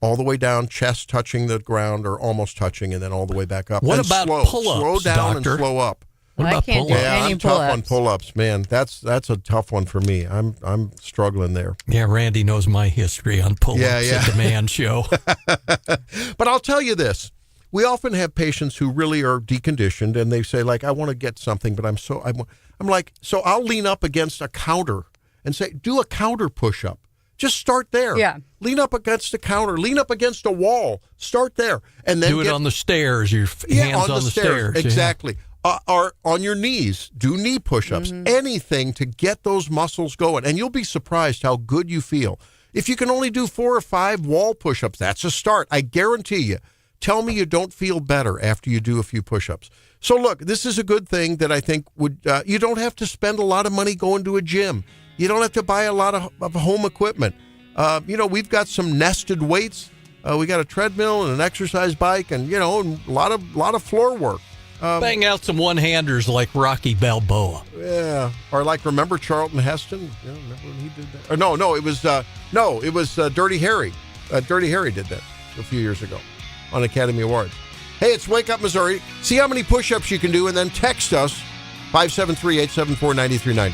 all the way down, chest touching the ground or almost touching, and then all the way back up. What and about pull-ups, Slow down doctor? and slow up. What about I can't do pull-ups? any I'm pull-ups. tough on pull-ups, man. That's a tough one for me. I'm struggling there. Yeah, Randy knows my history on pull-ups Yeah. at the Man Show. But I'll tell you this. We often have patients who really are deconditioned, and they say, like, I want to get something, but I'm like, so I'll lean up against a counter and say, do a counter push-up. Just start there. Yeah. Lean up against a counter. Lean up against a wall. Start there. And then do it on the stairs, your hands on the stairs. Exactly. Or on your knees. Do knee push-ups. Mm-hmm. Anything to get those muscles going. And you'll be surprised how good you feel. If you can only do 4 or 5 wall push-ups, that's a start. I guarantee you. Tell me you don't feel better after you do a few push-ups. So look, this is a good thing that I think would, you don't have to spend a lot of money going to a gym. You don't have to buy a lot of home equipment. We've got some nested weights. We got a treadmill and an exercise bike and, a lot of floor work. Bang out some one-handers like Rocky Balboa. Yeah. Or like, remember Charlton Heston? Remember when he did that? Or it was Dirty Harry. Dirty Harry did that a few years ago on Academy Awards. Hey, it's Wake Up Missouri. See how many push-ups you can do and then text us 573-874-9390.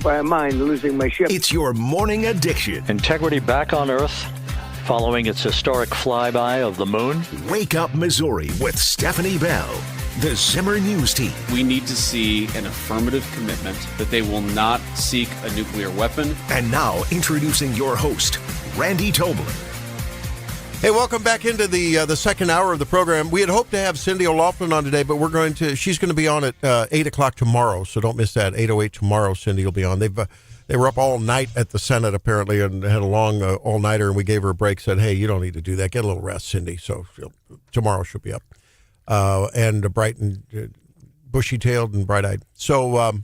I mind losing my ship. It's your morning addiction. Integrity back on Earth following its historic flyby of the moon. Wake Up Missouri with Stephanie Bell. The Zimmer News Team. We need to see an affirmative commitment that they will not seek a nuclear weapon. And now, introducing your host, Randy Tobler. Hey, welcome back into the second hour of the program. We had hoped to have Cindy O'Loughlin on today, but she's going to be on at 8 o'clock tomorrow, so don't miss that. 8:08 tomorrow, Cindy will be on. They were up all night at the Senate, apparently, and had a long all-nighter, and we gave her a break, said, hey, you don't need to do that. Get a little rest, Cindy. So tomorrow she'll be up. And bright and bushy-tailed and bright-eyed. So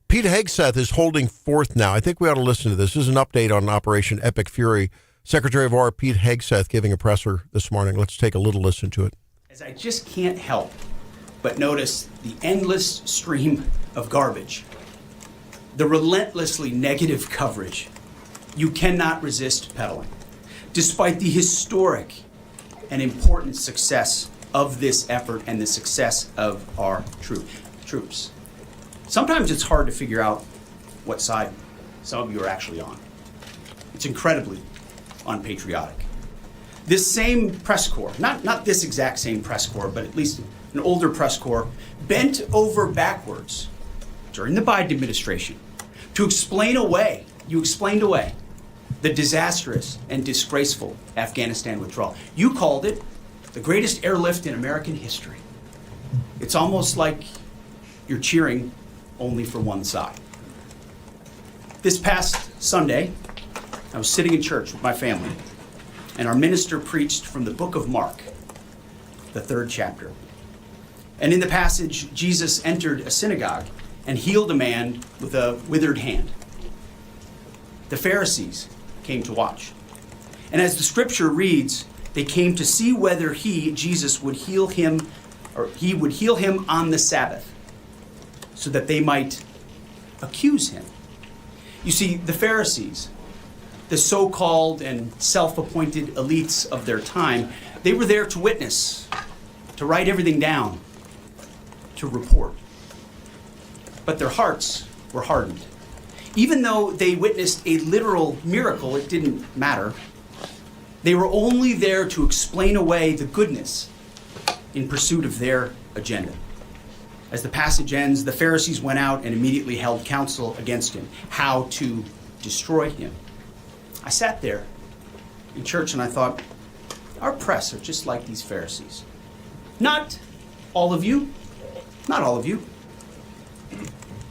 Pete Hegseth is holding forth now. I think we ought to listen to this. This is an update on Operation Epic Fury. Secretary of War Pete Hegseth giving a presser this morning. Let's take a little listen to it. As I just can't help but notice the endless stream of garbage, the relentlessly negative coverage you cannot resist peddling, despite the historic and important success of this effort and the success of our troops. Sometimes it's hard to figure out what side some of you are actually on. It's incredibly unpatriotic. This same press corps, not this exact same press corps, but at least an older press corps, bent over backwards during the Biden administration to explain away the disastrous and disgraceful Afghanistan withdrawal. You called it the greatest airlift in American history. It's almost like you're cheering only for one side. This past Sunday, I was sitting in church with my family, and our minister preached from the book of Mark, the 3rd chapter. And in the passage, Jesus entered a synagogue and healed a man with a withered hand. The Pharisees came to watch. And as the scripture reads, they came to see whether Jesus, would heal him, or he would heal him on the Sabbath, so that they might accuse him. You see, the Pharisees, the so-called and self-appointed elites of their time, they were there to witness, to write everything down, to report. But their hearts were hardened. Even though they witnessed a literal miracle, it didn't matter. They were only there to explain away the goodness in pursuit of their agenda. As the passage ends, the Pharisees went out and immediately held counsel against him, how to destroy him. I sat there in church and I thought, our press are just like these Pharisees. Not all of you,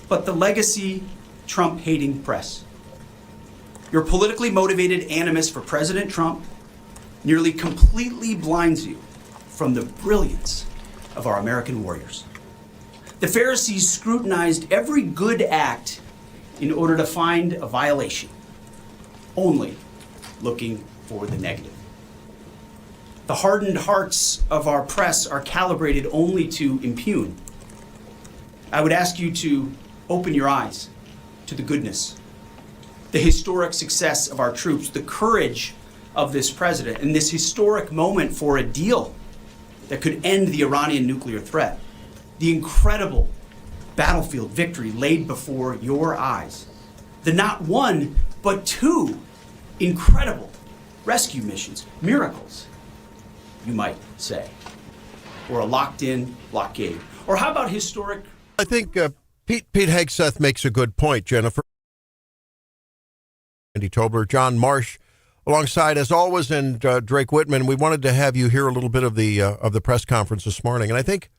but the legacy Trump-hating press. Your politically motivated animus for President Trump nearly completely blinds you from the brilliance of our American warriors. The Pharisees scrutinized every good act in order to find a violation, only looking for the negative. The hardened hearts of our press are calibrated only to impugn. I would ask you to open your eyes to the goodness, the historic success of our troops, the courage of this president, and this historic moment for a deal that could end the Iranian nuclear threat, the incredible battlefield victory laid before your eyes, the not one, but two incredible rescue missions, miracles, you might say, or a locked-in blockade. Or how about historic... I think Pete Hegseth makes a good point, Jennifer. Andy Tobler, John Marsh, alongside, as always, and Drake Whitman. We wanted to have you hear a little bit of the press conference this morning, and I think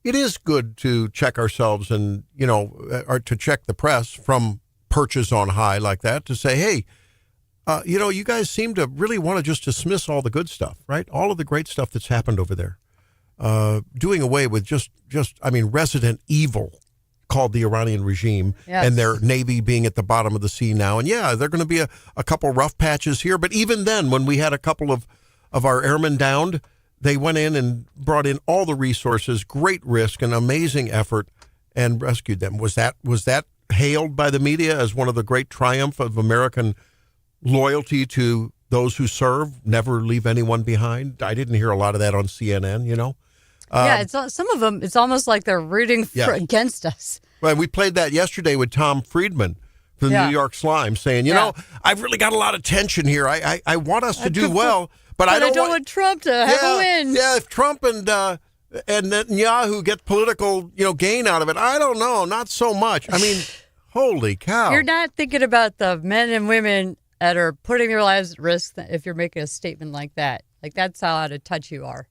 it is good to check ourselves and, or to check the press from perches on high like that to say, hey, you guys seem to really want to just dismiss all the good stuff, right? All of the great stuff that's happened over there. Doing away with just resident evil called the Iranian regime, yes, and their Navy being at the bottom of the sea now. And yeah, there are going to be a couple rough patches here. But even then, when we had a couple of our airmen downed, they went in and brought in all the resources, great risk, and amazing effort, and rescued them. Was that hailed by the media as one of the great triumph of American loyalty to those who serve, never leave anyone behind? I didn't hear a lot of that on CNN, Yeah, it's some of them. It's almost like they're rooting against us. Well, we played that yesterday with Tom Friedman from the Yeah. New York Slime saying, you know, I've really got a lot of tension here. I want us to do well, but I don't want Trump to have a win. Yeah, if Trump and Netanyahu get political, gain out of it, I don't know. Not so much. I mean, holy cow. You're not thinking about the men and women that are putting their lives at risk if you're making a statement like that. Like, that's how out of touch you are.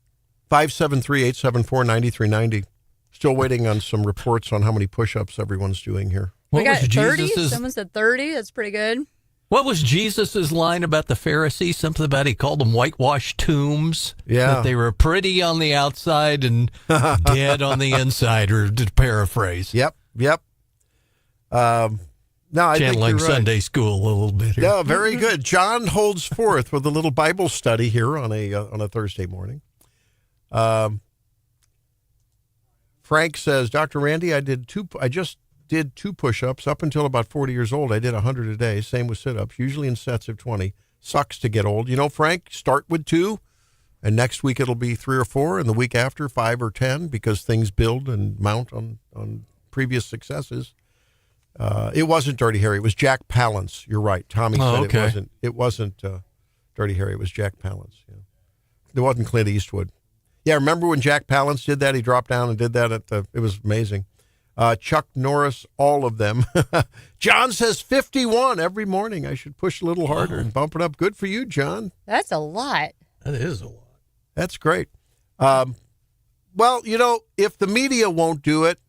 573-874-9390. Still waiting on some reports on how many push-ups everyone's doing here. We got 30. Someone said 30. That's pretty good. What was Jesus's line about the Pharisees? Something about he called them whitewashed tombs. Yeah. That they were pretty on the outside and dead on the inside, or to paraphrase. Yep. No, I think channeling you're right. Sunday school a little bit here. Yeah, very good. John holds forth with a little Bible study here on a Thursday morning. Frank says, Dr. Randy, I just did 2 push-ups up until about 40 years old. I did 100 a day. Same with sit-ups, usually in sets of 20. Sucks to get old. Frank, start with 2, and next week it'll be 3 or 4, and the week after 5 or 10, because things build and mount on previous successes. It wasn't Dirty Harry. It was Jack Palance. You're right. Tommy said it wasn't Dirty Harry. It was Jack Palance. Yeah. It wasn't Clint Eastwood. Yeah, remember when Jack Palance did that? He dropped down and did that it was amazing. Chuck Norris, all of them. John says 51 every morning. I should push a little harder and bump it up. Good for you, John. That's a lot. That is a lot. That's great. Well, if the media won't do it,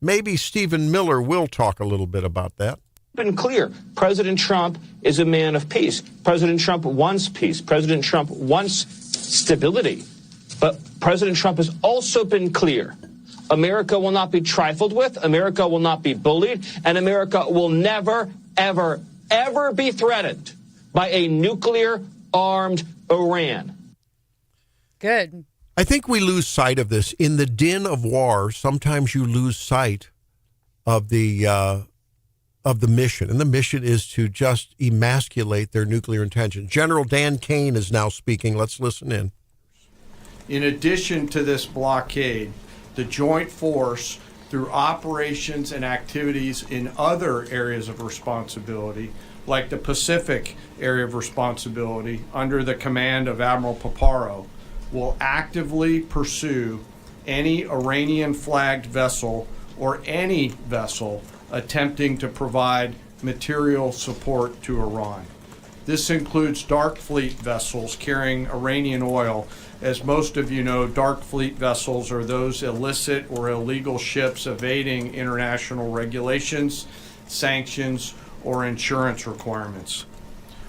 maybe Stephen Miller will talk a little bit about that. Been clear. President Trump is a man of peace. President Trump wants peace. President Trump wants stability. But President Trump has also been clear. America will not be trifled with. America will not be bullied. And America will never, ever, ever be threatened by a nuclear-armed Iran. Good. I think we lose sight of this. In the din of war, sometimes you lose sight of the mission. And the mission is to just emasculate their nuclear intentions. General Dan Kane is now speaking. Let's listen in. In addition to this blockade, the joint force, through operations and activities in other areas of responsibility, like the Pacific area of responsibility under the command of Admiral Paparo, will actively pursue any Iranian-flagged vessel or any vessel attempting to provide material support to Iran. This includes dark fleet vessels carrying Iranian oil. As most of you know, dark fleet vessels are those illicit or illegal ships evading international regulations, sanctions, or insurance requirements.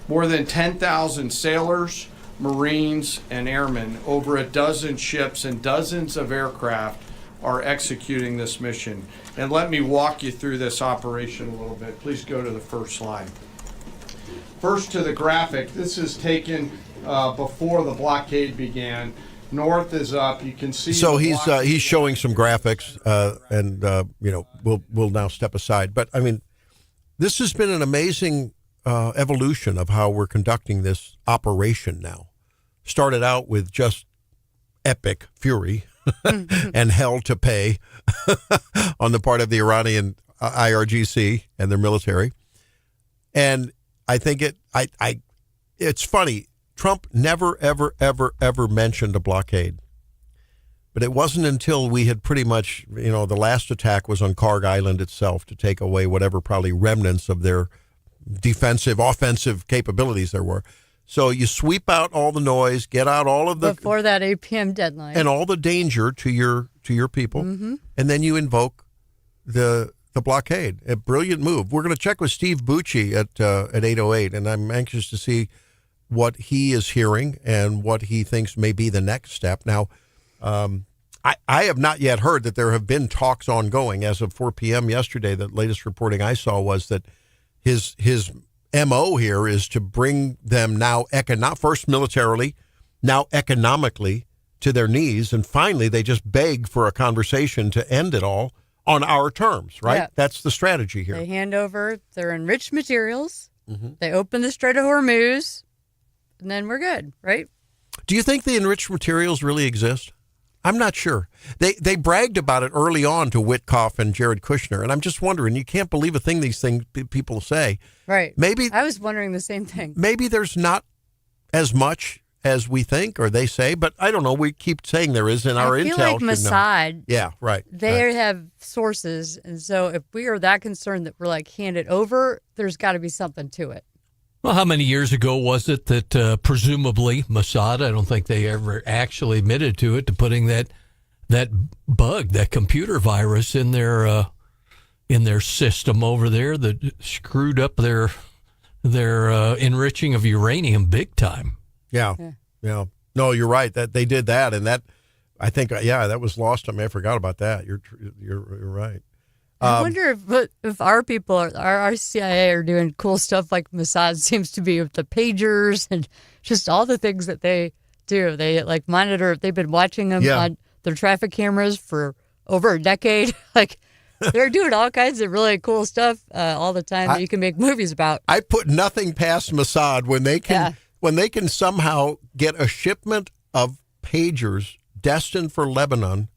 More than 10,000 sailors, Marines, and airmen, over a dozen ships and dozens of aircraft are executing this mission. And let me walk you through this operation a little bit. Please go to the first slide. First to the graphic. This is taken before the blockade began. North is up. You can see. So he's showing some graphics, and we'll now step aside. But I mean, this has been an amazing evolution of how we're conducting this operation now. Started out with just epic fury and hell to pay on the part of the Iranian IRGC and their military. And I think it's funny. Trump never, ever, ever, ever mentioned a blockade. But it wasn't until we had pretty much, the last attack was on Karg Island itself to take away whatever probably remnants of their defensive, offensive capabilities there were. So you sweep out all the noise, get out all of the before that 8 p.m. deadline, and all the danger to your people, and then you invoke the blockade. A brilliant move. We're going to check with Steve Bucci at 8:08, and I'm anxious to see what he is hearing and what he thinks may be the next step. Now, I have not yet heard that there have been talks ongoing as of 4 p.m. yesterday. The latest reporting I saw was that his MO here is to bring them now first militarily, now economically to their knees, and finally they just beg for a conversation to end it all on our terms, right? Yeah. That's the strategy here. They hand over their enriched materials, they open the Strait of Hormuz, and then we're good, right? Do you think the enriched materials really exist? I'm not sure. They bragged about it early on to Witkoff and Jared Kushner, and I'm just wondering, you can't believe a thing these people say. Right. Maybe I was wondering the same thing. Maybe there's not as much as we think or they say, but I don't know. We keep saying there is in our intel. I feel like should know. Mossad. Yeah, right. They right. have sources, and so if we are that concerned that we're like hand it over, there's got to be something to it. Well, how many years ago was it that presumably Mossad, I don't think they ever actually admitted to it, to putting that bug, that computer virus in their system over there that screwed up their enriching of uranium big time. Yeah. No, you're right. That they did that, and that I think that was lost on me. I forgot about that. You're right. I wonder if our people, our CIA, are doing cool stuff like Mossad seems to be with the pagers and just all the things that they do. They like monitor. They've been watching them on their traffic cameras for over a decade. Like they're doing all kinds of really cool stuff all the time that you can make movies about. I put nothing past Mossad when they can somehow get a shipment of pagers destined for Lebanon.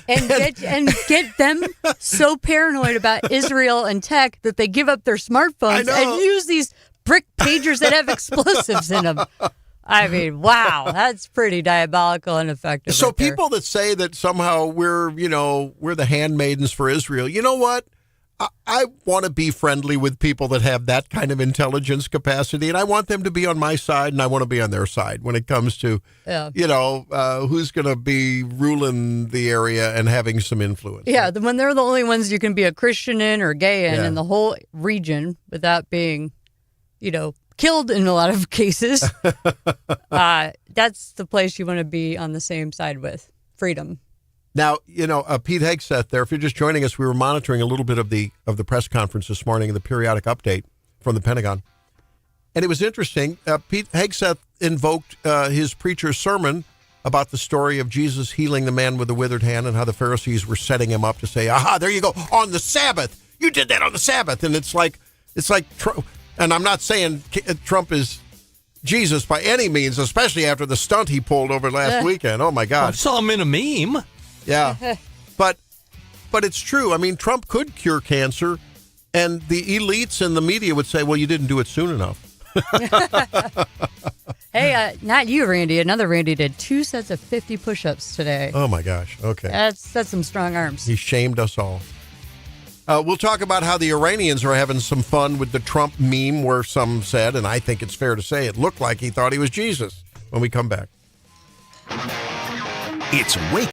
and get them so paranoid about Israel and tech that they give up their smartphones and use these brick pagers that have explosives in them. I mean, wow, that's pretty diabolical and effective. So right there. people that say that somehow we're the handmaidens for Israel, you know what? I want to be friendly with people that have that kind of intelligence capacity, and I want them to be on my side, and I want to be on their side when it comes to, who's going to be ruling the area and having some influence. Yeah, when they're the only ones you can be a Christian in or gay in the whole region without being, killed in a lot of cases. That's the place you want to be on the same side with. Freedom. Now, Pete Hegseth there, if you're just joining us, we were monitoring a little bit of the press conference this morning, the periodic update from the Pentagon. And it was interesting. Pete Hegseth invoked his preacher's sermon about the story of Jesus healing the man with the withered hand and how the Pharisees were setting him up to say, aha, there you go, on the Sabbath. You did that on the Sabbath. And it's like, and I'm not saying Trump is Jesus by any means, especially after the stunt he pulled over last weekend. Oh, my God. I saw him in a meme. Yeah, but it's true. I mean, Trump could cure cancer, and the elites and the media would say, well, you didn't do it soon enough. Hey, not you, Randy. Another Randy did 2 sets of 50 push-ups today. Oh, my gosh. Okay. That's some strong arms. He shamed us all. We'll talk about how the Iranians are having some fun with the Trump meme where some said, and I think it's fair to say, it looked like he thought he was Jesus when we come back. It's Wake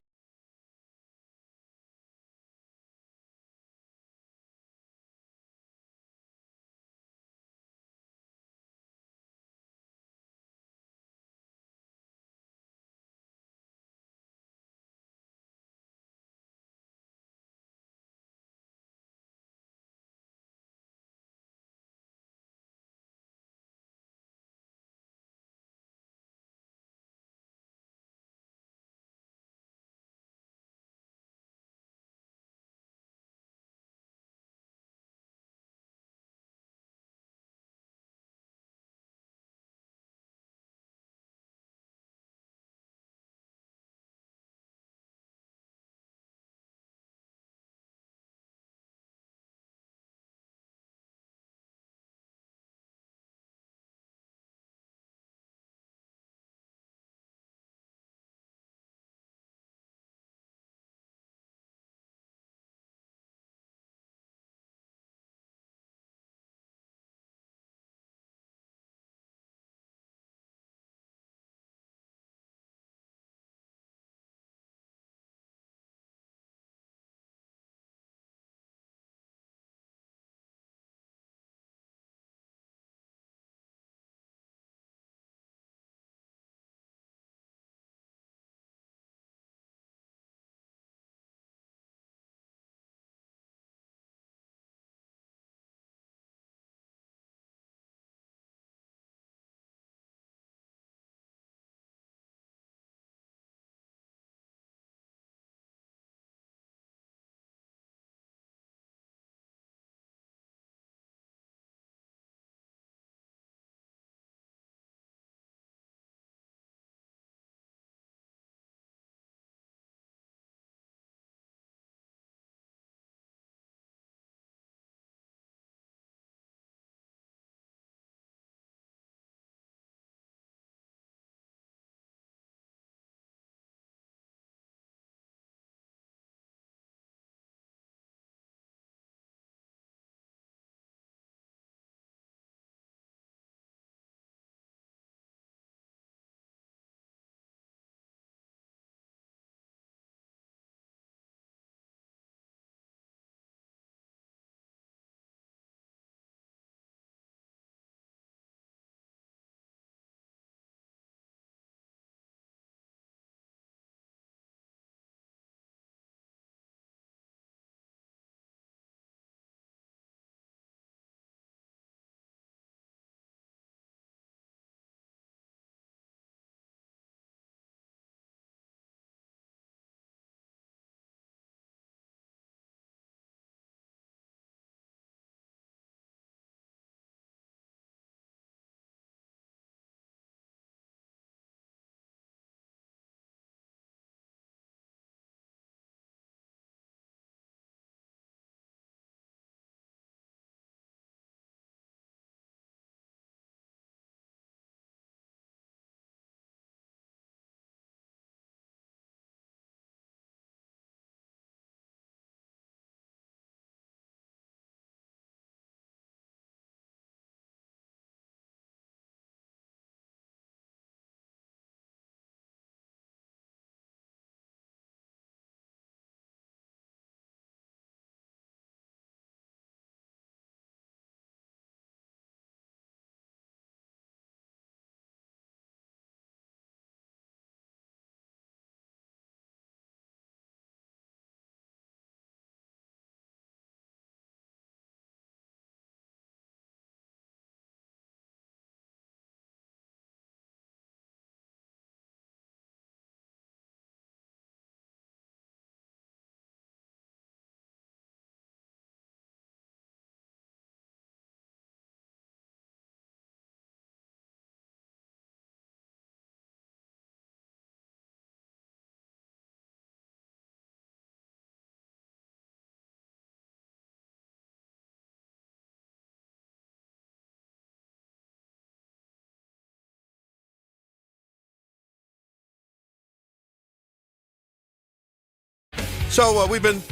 So we've been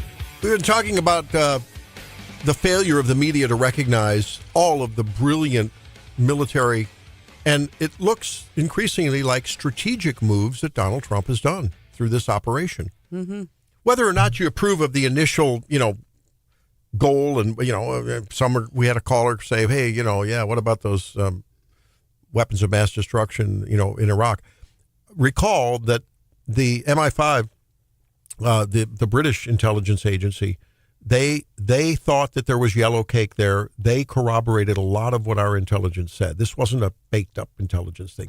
talking about the failure of the media to recognize all of the brilliant military, and it looks increasingly like strategic moves that Donald Trump has done through this operation. Mm-hmm. Whether or not you approve of the initial, goal, and we had a caller say, hey, what about those weapons of mass destruction, in Iraq? Recall that the MI5, the British intelligence agency, they thought that there was yellow cake there. They corroborated a lot of what our intelligence said. This wasn't a baked up intelligence thing.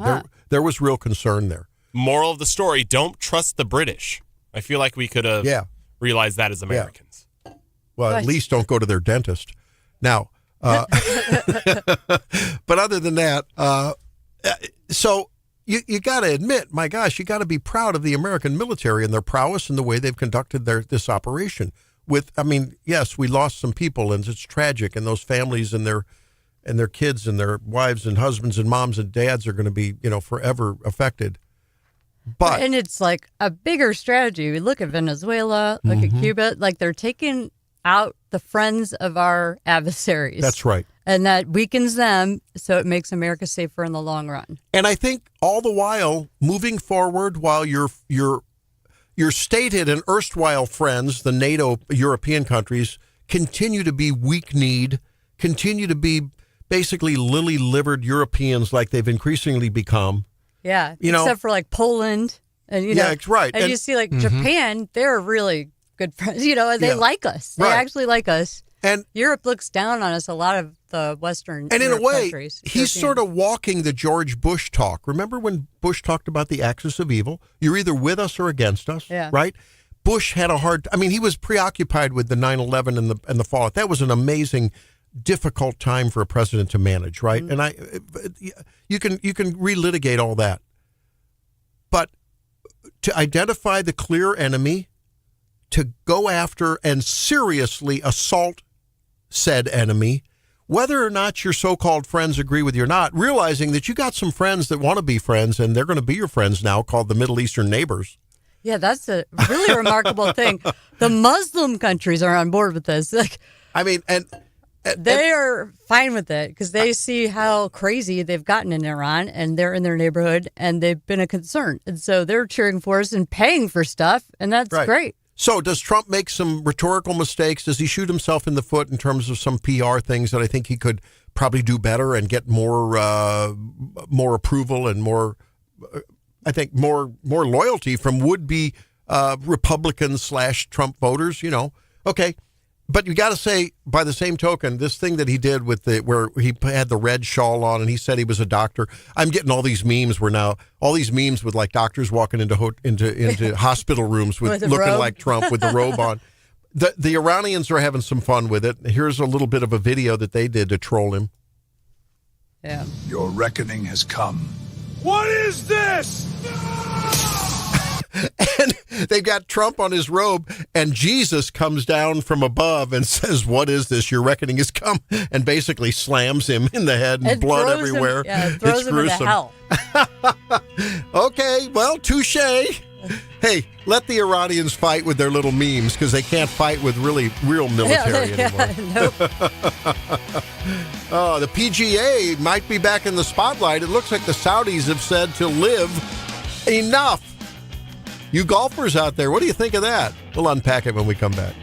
There was real concern there. Moral of the story: don't trust the British. I feel like we could have realized that as Americans. Yeah. Well, at least don't go to their dentist. Now, but other than that, so you got to admit, my gosh, you got to be proud of the American military and their prowess and the way they've conducted this operation. Yes, we lost some people, and it's tragic, and those families and their kids and their wives and husbands and moms and dads are going to be, forever affected. And it's like a bigger strategy. We look at Venezuela, look at Cuba, like they're taking out the friends of our adversaries. That's right. And that weakens them, so it makes America safer in the long run. And I think all the while, moving forward, while your stated and erstwhile friends, the NATO European countries, continue to be weak-kneed, continue to be basically lily-livered Europeans like they've increasingly become. Yeah, except for like Poland. And, yeah, right. And you see like Japan, they're really good friends, and they like us. They actually like us. And Europe looks down on us, a lot of the Western and in a way, countries. He's sort of walking the George Bush talk. Remember when Bush talked about the axis of evil? You're either with us or against us, right? Bush had he was preoccupied with the 9/11 and the fallout. That was an amazing, difficult time for a president to manage, right? And you can relitigate all that. But to identify the clear enemy, to go after and seriously assault said enemy, whether or not your so-called friends agree with you or not, realizing that you got some friends that want to be friends, and they're going to be your friends now, called the Middle Eastern neighbors. Yeah, that's a really remarkable thing. The Muslim countries are on board with this. They are fine with it because they see how crazy they've gotten in Iran, and they're in their neighborhood, and they've been a concern. And so they're cheering for us and paying for stuff, and that's great. So does Trump make some rhetorical mistakes? Does he shoot himself in the foot in terms of some PR things that I think he could probably do better and get more approval and more loyalty from would-be Republican/Trump voters? Okay. But you got to say, by the same token, this thing that he did with where he had the red shawl on and he said he was a doctor. I'm getting all these memes with like doctors walking into hospital rooms with looking robe. Like Trump with the robe on. The Iranians are having some fun with it. Here's a little bit of a video that they did to troll him. Yeah. Your reckoning has come. What is this? And they've got Trump on his robe, and Jesus comes down from above and says, "What is this? Your reckoning has come," and basically slams him in the head and blood everywhere. Throws him into hell. Okay, well, touche. Hey, let the Iranians fight with their little memes because they can't fight with real military anymore. Nope. Oh, the PGA might be back in the spotlight. It looks like the Saudis have said to live enough. You golfers out there, what do you think of that? We'll unpack it when we come back.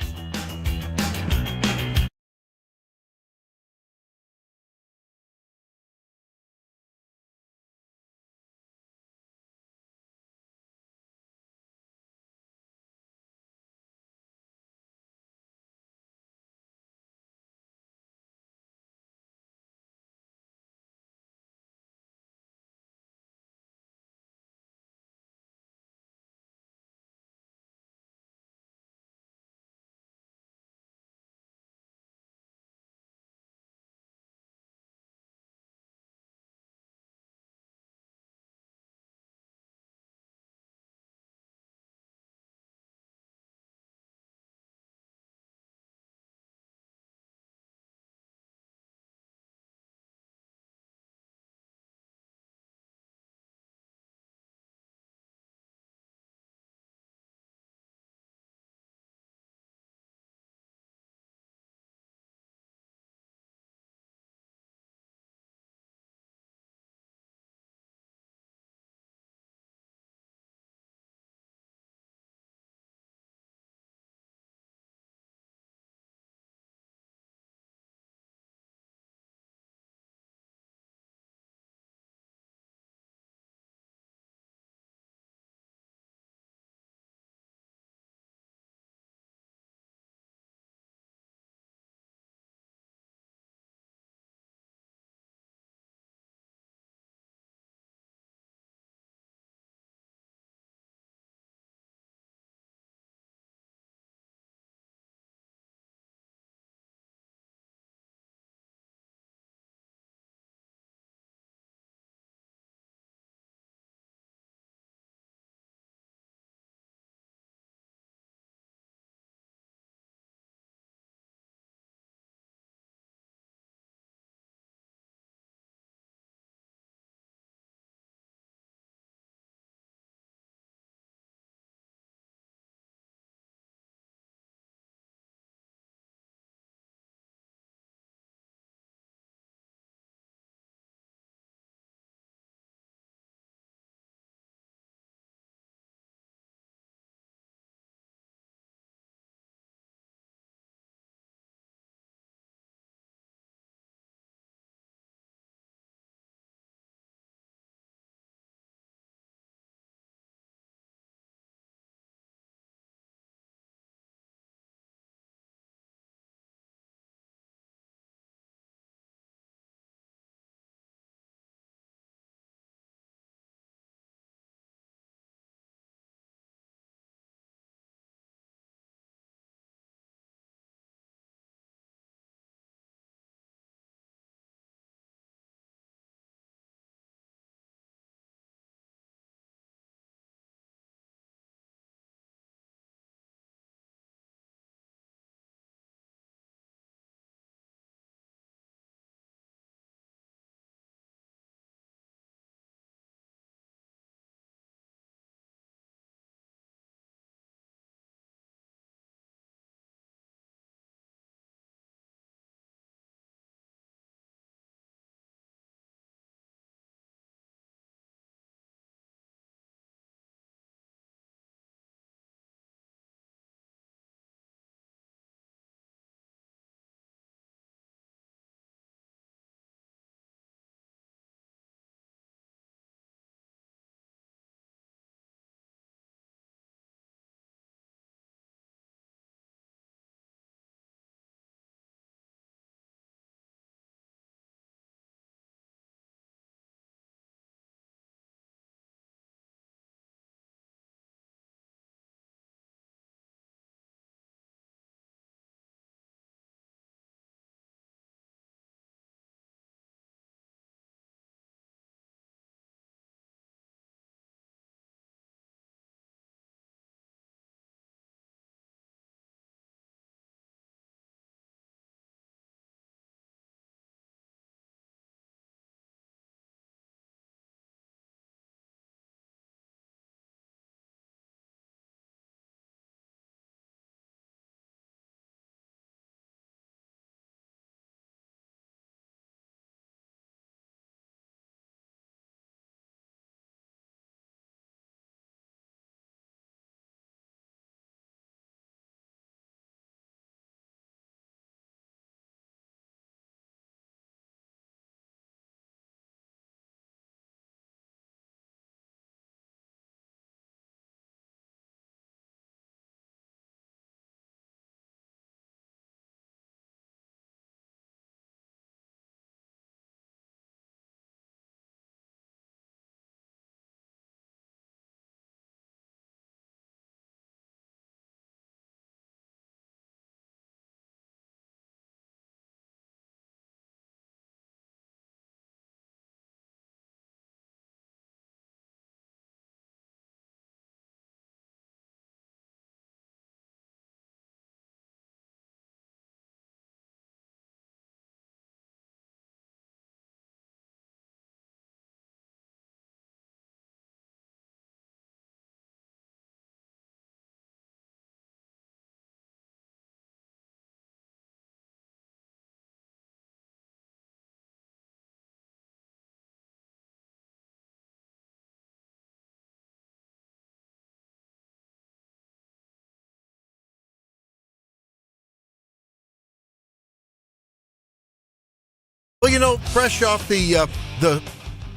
Well, fresh off the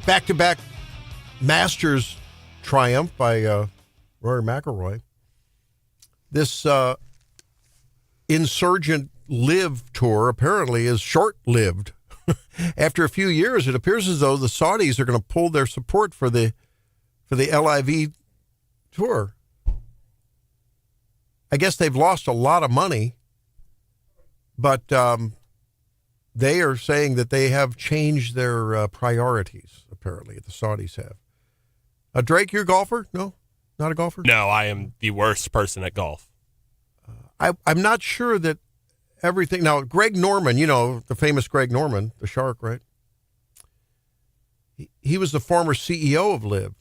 back-to-back Masters triumph by Rory McIlroy, this insurgent live tour apparently is short-lived. After a few years, it appears as though the Saudis are going to pull their support for the LIV tour. I guess they've lost a lot of money, but they are saying that they have changed their priorities, apparently, the Saudis have. Drake, you're a golfer? No? Not a golfer? No, I am the worst person at golf. I'm not sure that everything. Now, Greg Norman, the famous Greg Norman, the shark, right? He was the former CEO of LIV,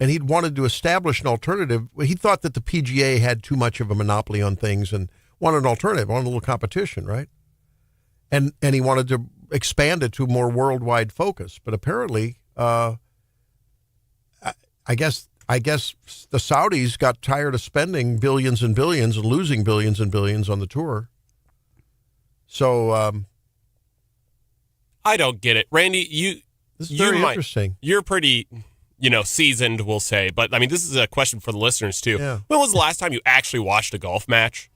and he'd wanted to establish an alternative. He thought that the PGA had too much of a monopoly on things and wanted an alternative, wanted a little competition, right? And he wanted to expand it to a more worldwide focus. But apparently, I guess the Saudis got tired of spending billions and billions and losing billions and billions on the tour. So I don't get it, Randy. This is very interesting. You're pretty, seasoned, we'll say. But I mean, this is a question for the listeners too. Yeah. When was the last time you actually watched a golf match?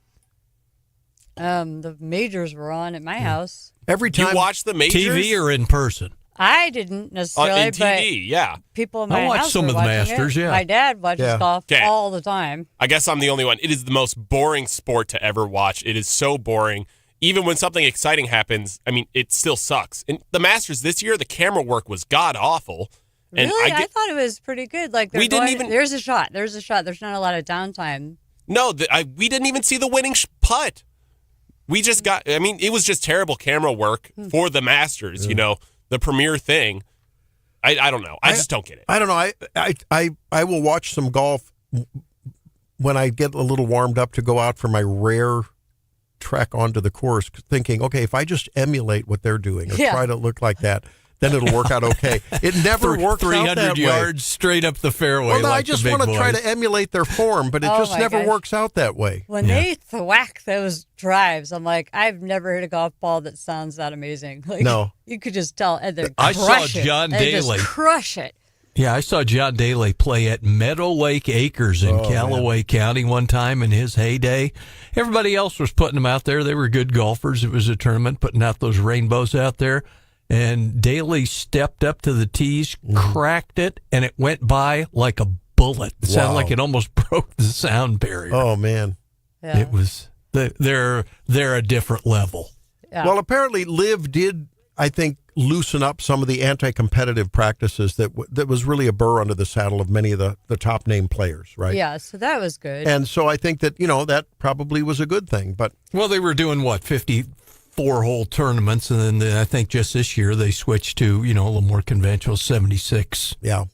The majors were on at my house. Every time you watch the majors, TV or in person. I didn't necessarily, in TV, yeah. People in my I watched house some were of the watching Masters, it. yeah. My dad watches golf Okay. all the time. I guess I'm the only one. It is the most boring sport to ever watch. It is so boring. Even when something exciting happens, I mean, it still sucks. And the Masters this year, the camera work was god awful. And Really? I thought it was pretty good. Like We didn't even- There's a shot. There's not a lot of downtime. No, we didn't even see the winning putt. We just got, it was just terrible camera work for the Masters, the premier thing. I don't know. I just don't get it. I don't know. I will watch some golf when I get a little warmed up to go out for my rare trek onto the course, thinking, okay, if I just emulate what they're doing or try to look like that, then it'll work out okay. It never works out that 300 way. yards straight up the fairway. Well, no, like I just the big want to try boys. to emulate their form, but it Oh just my never gosh. works out that way. When they thwack those drives, I'm like, I've never hit a golf ball that sounds that amazing. Like, No. You could just tell. And they I saw crush it. John They just Daly. crush it. Yeah, I saw John Daly play at Meadow Lake Acres in Callaway County one time in his heyday. Everybody else was putting them out there. They were good golfers. It was a tournament, putting out those rainbows out there. And Daly stepped up to the tees, cracked it, and it went by like a bullet. It sounded like it almost broke the sound barrier. Oh, man. Yeah. It was, they're a different level. Yeah. Well, apparently LIV did, I think, loosen up some of the anti-competitive practices that was really a burr under the saddle of many of the top name players, right? Yeah, so that was good. And so I think that, that probably was a good thing. But Well, they were doing, 54-hole tournaments, and then I think just this year they switched to, a little more conventional 76. Yeah.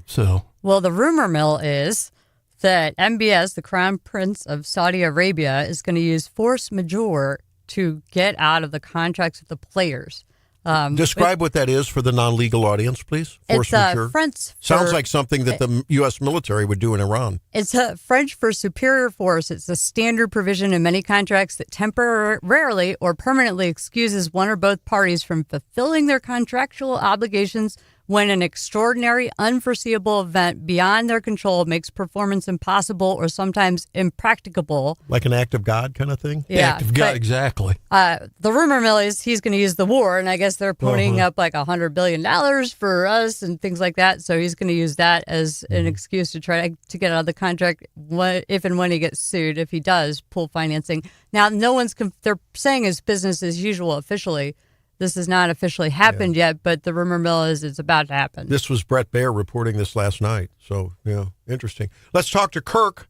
So, Well, the rumor mill is that MBS, the Crown Prince of Saudi Arabia, is going to use force majeure to get out of the contracts of the players. Describe what that is for the non-legal audience, please. Force It's majeure. French. Sounds like something that the U.S. military would do in Iran. It's French for superior force. It's a standard provision in many contracts that temporarily or permanently excuses one or both parties from fulfilling their contractual obligations when an extraordinary, unforeseeable event beyond their control makes performance impossible or sometimes impracticable. Like an act of God kind of thing? Yeah, act of God, but, exactly. The rumor mill is he's going to use the war, and I guess they're ponying up like $100 billion for us and things like that. So he's going to use that as an excuse to try to get out of the contract if and when he gets sued, if he does pull financing. Now, they're saying it's business as usual officially. This has not officially happened yet, but the rumor mill is it's about to happen. This was Brett Baer reporting this last night. So, interesting. Let's talk to Kirk.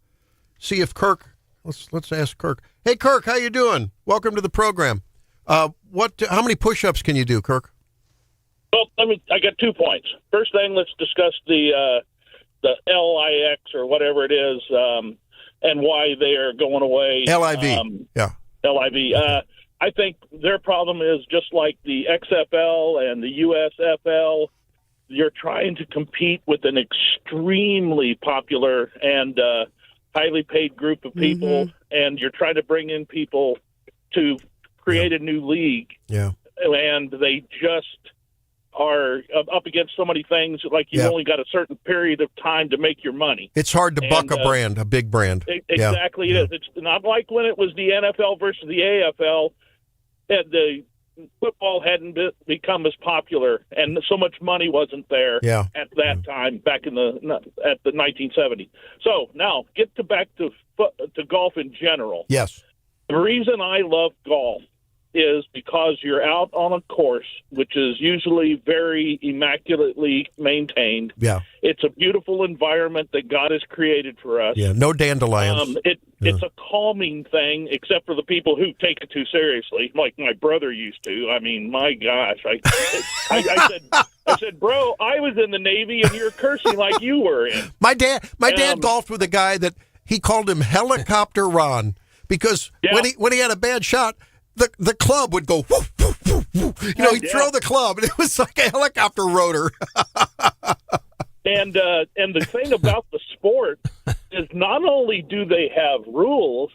See if Kirk, let's ask Kirk. Hey, Kirk, how you doing? Welcome to the program. How many push-ups can you do, Kirk? Well, I got 2 points. First thing, let's discuss the LIX or whatever it is, and why they are going away. LIV. LIV. I think their problem is just like the XFL and the USFL. You're trying to compete with an extremely popular and highly paid group of people, and you're trying to bring in people to create a new league. Yeah. and they just are up against so many things. Like you only got a certain period of time to make your money. It's hard to buck a big brand. Exactly. Yeah. It is. It's not like when it was the NFL versus the AFL, and the football hadn't become as popular, and so much money wasn't there at that time back at the 1970s. So now back to golf in general. Yes. The reason I love golf is because you're out on a course which is usually very immaculately maintained. Yeah. It's a beautiful environment that God has created for us. Yeah, no dandelions. It's a calming thing, except for the people who take it too seriously, like my brother used to. I mean, my gosh. I said, bro, I was in the Navy and you're cursing like you were in. My dad golfed with a guy that he called him Helicopter Ron because when he had a bad shot, the club would go whoof, whoof, whoof, whoof. He'd throw the club, and it was like a helicopter rotor. And the thing about the sport is not only do they have rules,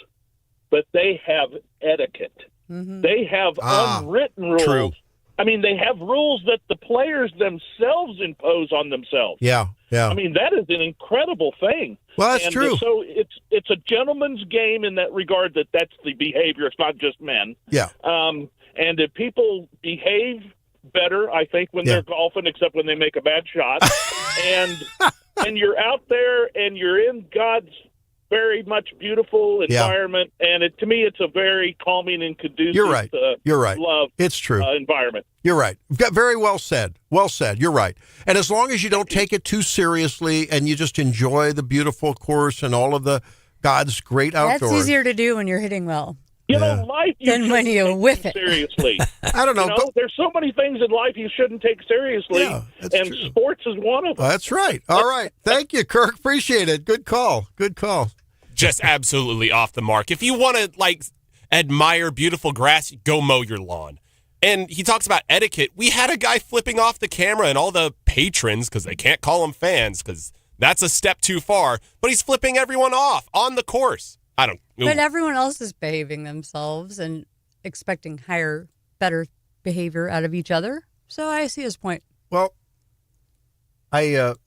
but they have etiquette. Mm-hmm. They have unwritten rules. True. I mean, they have rules that the players themselves impose on themselves. Yeah. I mean, that is an incredible thing. Well, that's true. So it's a gentleman's game in that regard. That's the behavior. It's not just men. Yeah. And if people behave better, I think, when they're golfing, except when they make a bad shot, and you're out there and you're in God's very much beautiful environment, and to me, it's a very calming and conducive. You're right. Love. It's true. Environment. You're right. Very well said. Well said. You're right. And as long as you don't take it too seriously, and you just enjoy the beautiful course and all of the God's great outdoors. That's easier to do when you're hitting well. You know, life than when you whiff it. Seriously. I don't know. There's so many things in life you shouldn't take seriously, and true. Sports is one of them. That's right. All right. Thank you, Kirk. Appreciate it. Good call. Just absolutely off the mark. If you want to admire beautiful grass, go mow your lawn. And he talks about etiquette. We had a guy flipping off the camera, and all the patrons, because they can't call them fans, because that's a step too far, but he's flipping everyone off on the course. But everyone else is behaving themselves and expecting better behavior out of each other. So I see his point. Well, and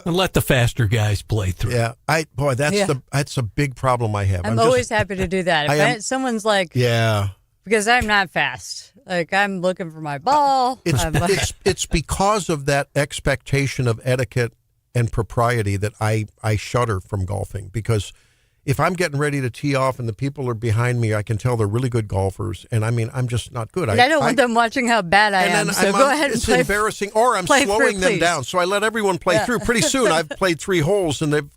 let the faster guys play through. Yeah, that's a big problem I have. I'm always happy to do that. If someone's like, because I'm not fast. Like, I'm looking for my ball. It's because of that expectation of etiquette and propriety that I shudder from golfing, because if I'm getting ready to tee off and the people are behind me, I can tell they're really good golfers, and I'm just not good. And I don't want them watching how bad I am, so go ahead and play. It's embarrassing, or I'm slowing them down, so I let everyone play through. Pretty soon, I've played 3 holes, and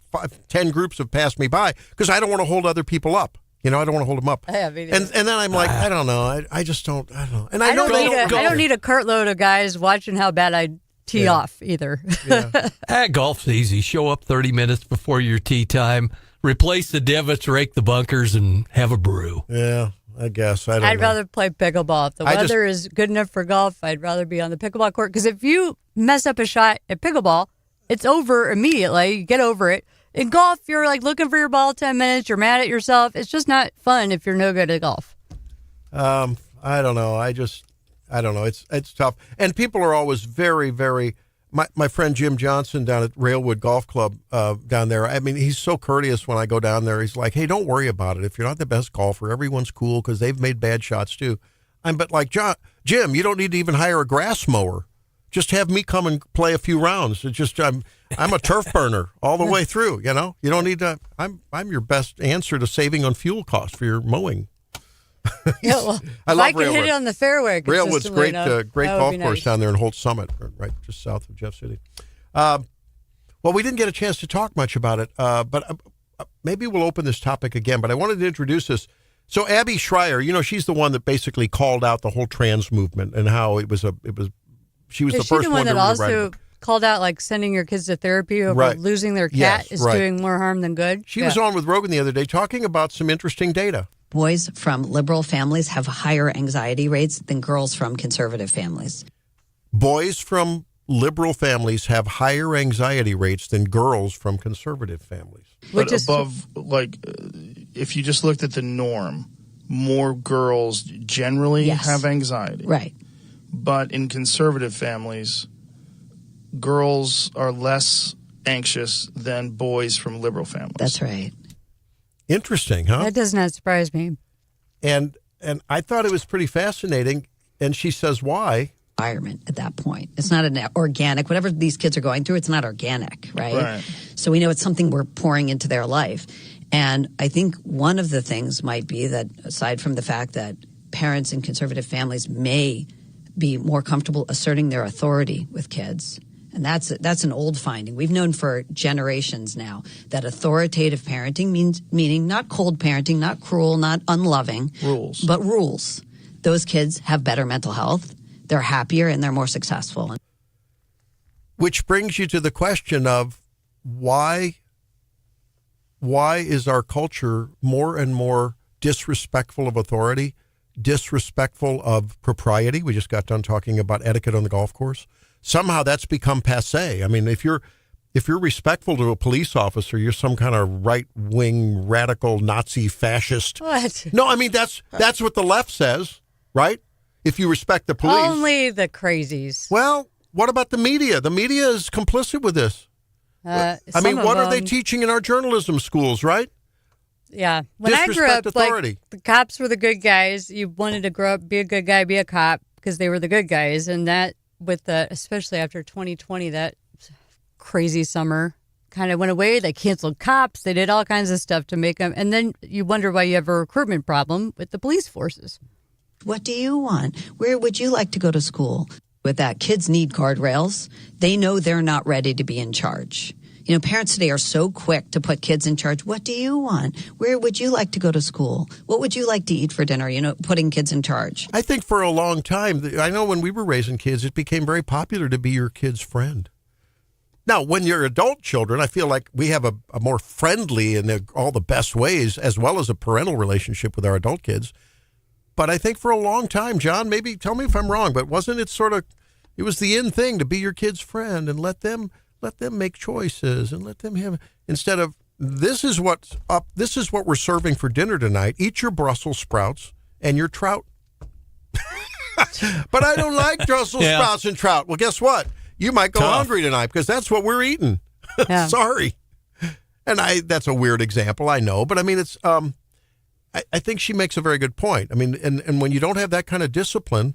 10 groups have passed me by, because I don't want to hold other people up. I don't want to hold them up. And then I'm like, I don't know. I just don't. I don't know. And I don't need a cartload of guys watching how bad I tee off either. Golf's easy. Show up 30 minutes before your tee time. Replace the divots, rake the bunkers, and have a brew. Yeah, I guess. I'd rather play pickleball. If the weather is good enough for golf, I'd rather be on the pickleball court. Because if you mess up a shot at pickleball, it's over immediately. You get over it. In golf, you're looking for your ball 10 minutes. You're mad at yourself. It's just not fun if you're no good at golf. I don't know. I don't know. It's tough. And people are always very, very... My friend Jim Johnson down at Railwood Golf Club down there, I mean, he's so courteous when I go down there. He's like, hey, don't worry about it. If you're not the best golfer, everyone's cool because they've made bad shots too. But like, Jim, you don't need to even hire a grass mower. Just have me come and play a few rounds. It's just I'm a turf burner all the way through, You don't need to. I'm your best answer to saving on fuel costs for your mowing. I love Railwood. Hit it on the fairway. Railwood's great golf course down there in Holt Summit, right just south of Jeff City. Well, we didn't get a chance to talk much about it, but maybe we'll open this topic again. But I wanted to introduce this. So Abby Schreier, she's the one that basically called out the whole trans movement and how she was the first one that to also called out sending your kids to therapy over losing their cat is doing more harm than good. She was on with Rogan the other day talking about some interesting data. Boys from liberal families have higher anxiety rates than girls from conservative families. Boys from liberal families have higher anxiety rates than girls from conservative families. But above, if you just looked at the norm, more girls generally have anxiety. Right. but in conservative families, girls are less anxious than boys from liberal families. That's right. Interesting, huh? That does not surprise me. And I thought it was pretty fascinating. And she says, why? Environment at that point. It's not an organic, whatever these kids are going through, it's not organic, right? So we know it's something we're pouring into their life. And I think one of the things might be that, aside from the fact that parents in conservative families may be more comfortable asserting their authority with kids, and that's an old finding. We've known for generations now that authoritative parenting meaning not cold parenting, not cruel, not unloving. Rules. But rules. Those kids have better mental health. They're happier and they're more successful. Which brings you to the question of why is our culture more and more disrespectful of authority, disrespectful of propriety? We just got done talking about etiquette on the golf course. Somehow that's become passé. I mean, if you're respectful to a police officer, you're some kind of right-wing, radical, Nazi, fascist. What? No, I mean, that's what the left says, right? If you respect the police. Only the crazies. Well, what about the media? The media is complicit with this. I mean, what are they teaching in our journalism schools, right? Yeah. When I grew up, authority. like, the cops were the good guys. You wanted to grow up, be a good guy, be a cop, because they were the good guys. And that, especially after 2020, that crazy summer kind of went away. They canceled cops. They did all kinds of stuff to make them. And then you wonder why you have a recruitment problem with the police forces. What do you want? Where would you like to go to school? With that, kids need guardrails. They know they're not ready to be in charge. You know, parents today are so quick to put kids in charge. What do you want? Where would you like to go to school? What would you like to eat for dinner? You know, putting kids in charge. I think for a long time, I know when we were raising kids, it became very popular to be your kid's friend. Now, when you're adult children, I feel like we have a more friendly and all the best ways, as well as a parental relationship with our adult kids. But I think for a long time, John, maybe tell me if I'm wrong, but wasn't it it was the in thing to be your kid's friend and let them make choices and let them have, instead of, this is what's up, this is what we're serving for dinner tonight. Eat your Brussels sprouts and your trout. But I don't like Brussels sprouts and trout. Well, guess what? You might go hungry tonight because that's what we're eating. Yeah. Sorry. And that's a weird example, I know, but I mean, it's, I think she makes a very good point. I mean, and when you don't have that kind of discipline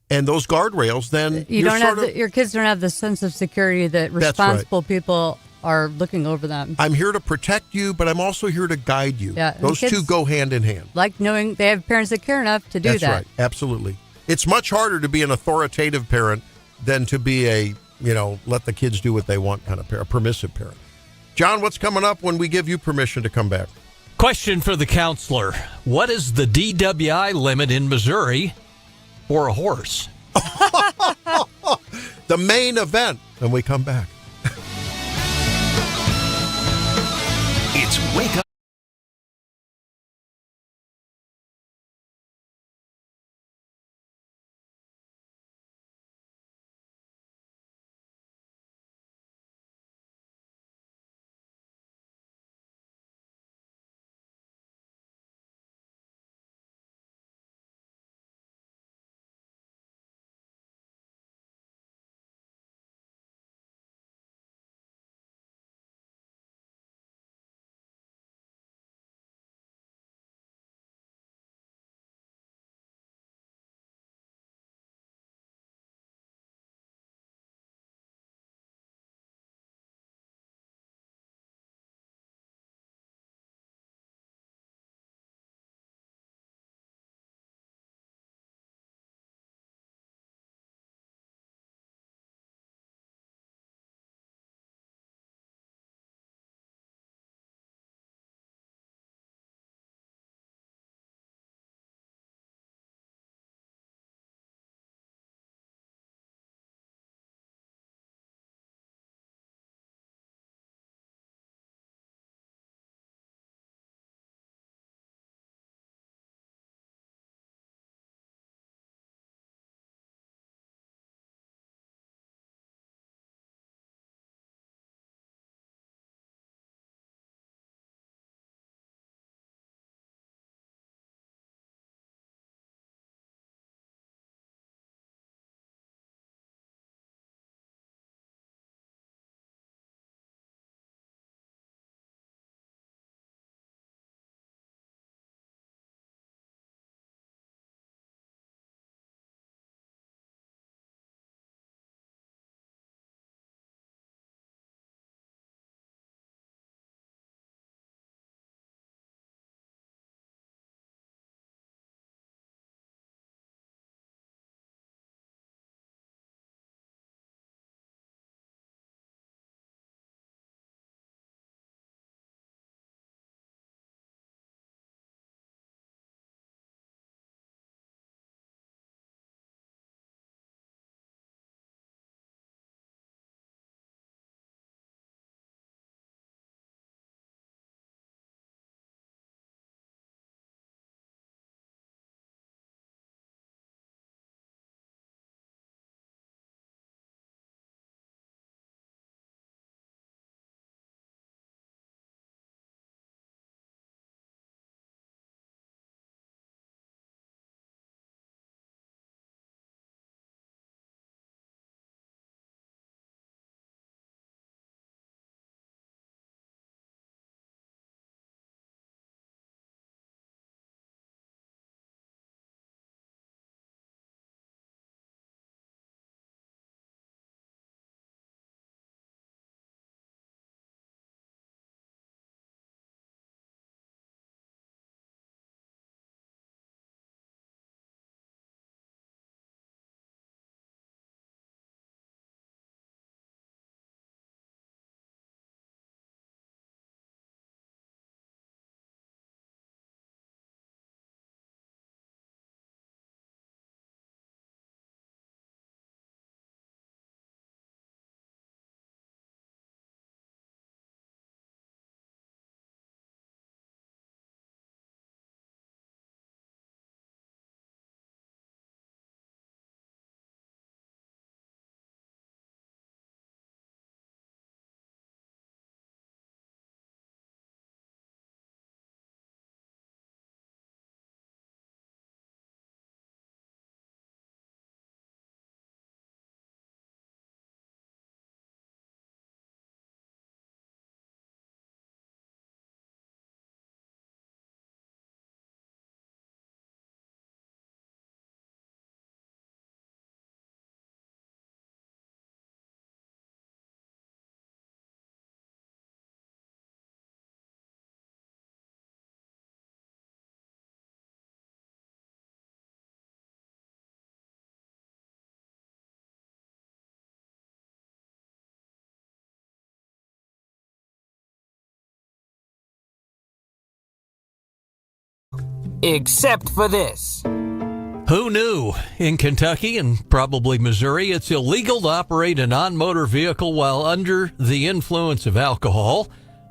and those guardrails, then your kids don't have the sense of security that responsible people are looking over them. I'm here to protect you, but I'm also here to guide you. Yeah, those two go hand in hand. Like knowing they have parents that care enough to do that. That's right. Absolutely. It's much harder to be an authoritative parent than to be a, let the kids do what they want kind of parent, a permissive parent. John, what's coming up when we give you permission to come back? Question for the counselor. What is the DWI limit in Missouri for a horse? The main event when we come back. It's Wake Up. Except for this. Who knew? In Kentucky and probably Missouri, it's illegal to operate a non-motor vehicle while under the influence of alcohol.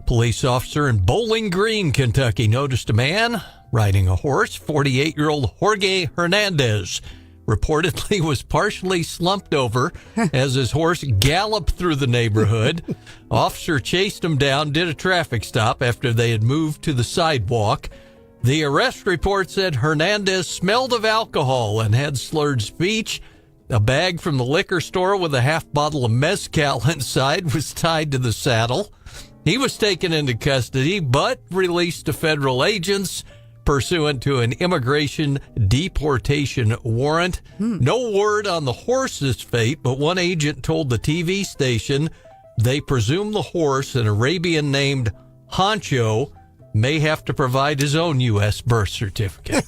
Police officer in Bowling Green, Kentucky, noticed a man riding a horse. 48-year-old Jorge Hernandez reportedly was partially slumped over as his horse galloped through the neighborhood. Officer chased him down, did a traffic stop after they had moved to the sidewalk. The arrest report said Hernandez smelled of alcohol and had slurred speech. A bag from the liquor store with a half bottle of mezcal inside was tied to the saddle. He was taken into custody, but released to federal agents pursuant to an immigration deportation warrant. No word on the horse's fate, but one agent told the TV station they presume the horse, an Arabian named Honcho, may have to provide his own U.S. birth certificate.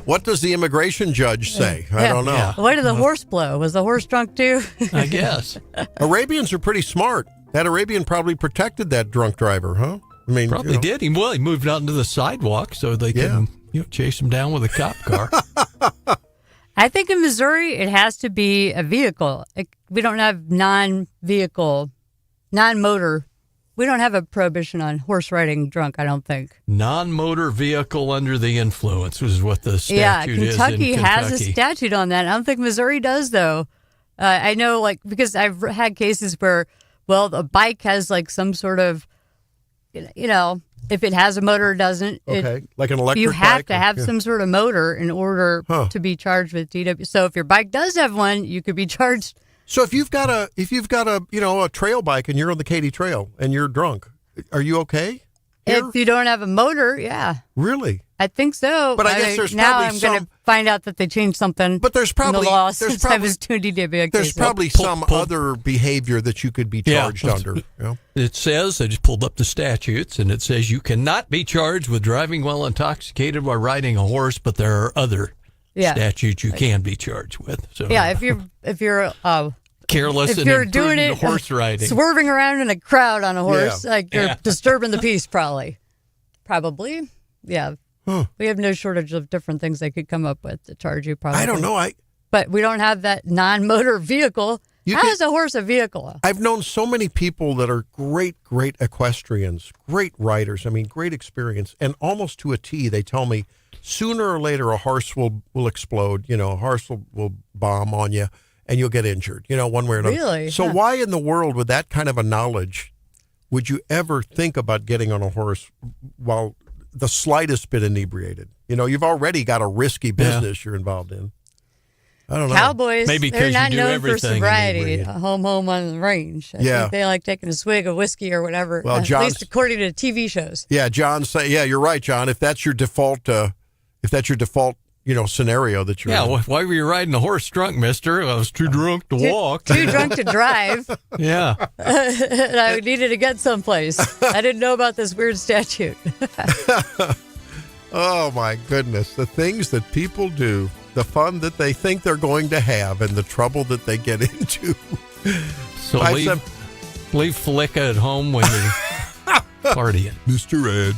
What does the immigration judge say? I don't know. Yeah. What did the horse blow? Was the horse drunk too? I guess. Arabians are pretty smart. That Arabian probably protected that drunk driver, huh? I mean, probably did. He moved out into the sidewalk so they can chase him down with a cop car. I think in Missouri it has to be a vehicle. We don't have non-motor. We don't have a prohibition on horse riding drunk, I don't think. Non-motor vehicle under the influence was what the statute is in Kentucky Kentucky. has a statute on that. I don't think Missouri does, though. I know, because I've had cases where, the bike has, some sort of, if it has a motor or doesn't. Okay, like an electric You have bike to have some sort of motor in order to be charged with DW. So if your bike does have one, you could be charged. So if you've got a trail bike and you're on the Katy Trail and you're drunk, are you okay? If you don't have a motor, yeah. Really? I think so. But I guess there's now probably I'm going to find out that they changed something. But there's probably in the law since I was doing DWI. There's probably some other behavior that you could be charged under. It says, I just pulled up the statutes, and it says you cannot be charged with driving while intoxicated while riding a horse, but there are other statutes you can be charged with. So if you're careless if and you're doing it horse riding, swerving around in a crowd on a horse, you're disturbing the peace, probably. Yeah. We have no shortage of different things they could come up with to charge you, probably. I don't know. But we don't have that non-motor vehicle. How is a horse a vehicle? I've known so many people that are great equestrians, great riders. I mean, great experience. And almost to a T, they tell me sooner or later a horse will explode. A horse will bomb on you and you'll get injured, one way or another. Really? So why in the world, with that kind of a knowledge, would you ever think about getting on a horse while the slightest bit inebriated? You've already got a risky business you're involved in. I don't know. Cowboys, maybe they're not known for sobriety. inebriated. Home on the range. I think they like taking a swig of whiskey or whatever. Well, at least according to TV shows. Yeah, John say. Yeah, you're right, John. If that's your default, scenario that you're. Yeah, in. why were you riding a horse drunk, mister? I was too drunk to walk. Too drunk to drive. Yeah. And I needed to get someplace. I didn't know about this weird statute. Oh, my goodness. The things that people do, the fun that they think they're going to have, and the trouble that they get into. So leave Flicka at home when you're partying. Mr. Ed.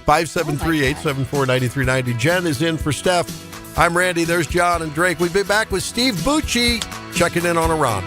573-874-9390. Jen is in for Steph. I'm Randy. There's John and Drake. We'll be back with Steve Bucci checking in on Iran.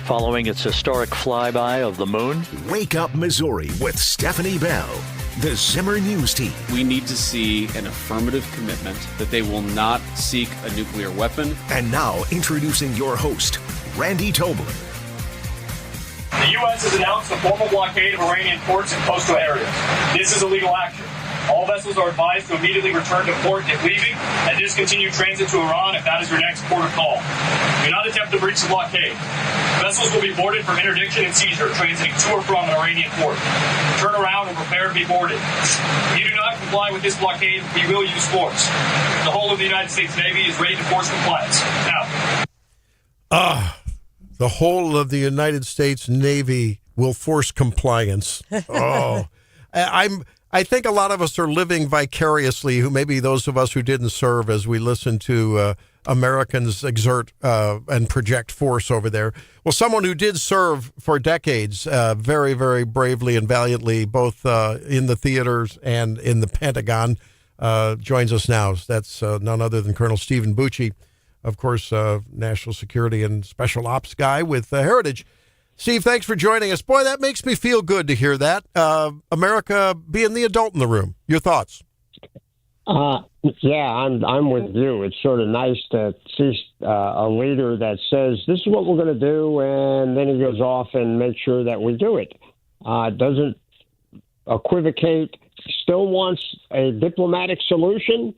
following its historic flyby of the moon. Wake Up Missouri with Stephanie Bell, the Zimmer News Team. We need to see an affirmative commitment that they will not seek a nuclear weapon. And now introducing your host, Randy Tobler. The U.S. has announced a formal blockade of Iranian ports and coastal areas. This is illegal action. All vessels are advised to immediately return to port if leaving and discontinue transit to Iran if that is your next port of call. Do not attempt to breach the blockade. Vessels will be boarded for interdiction and seizure transiting to or from an Iranian port. Turn around and prepare to be boarded. If you do not comply with this blockade, we will use force. The whole of the United States Navy is ready to force compliance. Now. The whole of the United States Navy will force compliance. Oh, I think a lot of us are living vicariously, who maybe those of us who didn't serve, as we listen to Americans exert and project force over there. Well, someone who did serve for decades, very, very bravely and valiantly, both in the theaters and in the Pentagon, joins us now. That's none other than Colonel Stephen Bucci, of course, national security and special ops guy with Heritage. Steve, thanks for joining us. Boy, that makes me feel good to hear that. America being the adult in the room. Your thoughts? Yeah, I'm with you. It's sort of nice to see a leader that says, this is what we're going to do, and then he goes off and makes sure that we do it. Doesn't equivocate, still wants a diplomatic solution,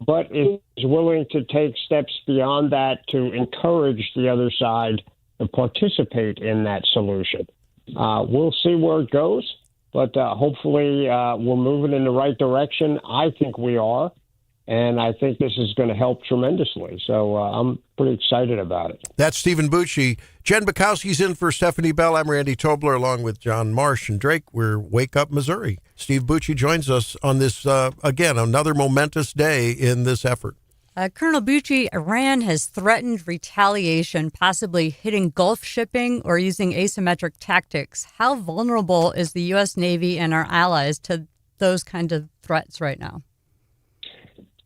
but is willing to take steps beyond that to encourage the other side to participate in that solution. We'll see where it goes, but hopefully we're moving in the right direction. I think we are, and I think this is going to help tremendously. So I'm pretty excited about it. That's Stephen Bucci. Jen Bukowski's in for Stephanie Bell. I'm Randy Tobler, along with John Marsh and Drake. We're Wake Up Missouri. Steve Bucci joins us on this, again, another momentous day in this effort. Colonel Bucci, Iran has threatened retaliation, possibly hitting Gulf shipping or using asymmetric tactics. How vulnerable is the U.S. Navy and our allies to those kinds of threats right now?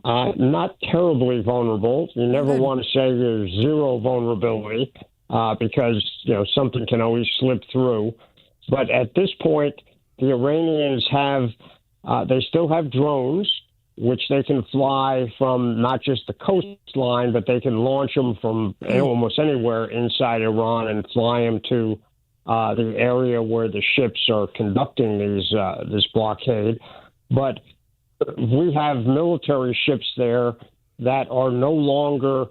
Not terribly vulnerable. You never want to say there's zero vulnerability because, something can always slip through. But at this point, the Iranians they still have drones, which they can fly from not just the coastline, but they can launch them from almost anywhere inside Iran and fly them to the area where the ships are conducting this blockade. But we have military ships there that are no longer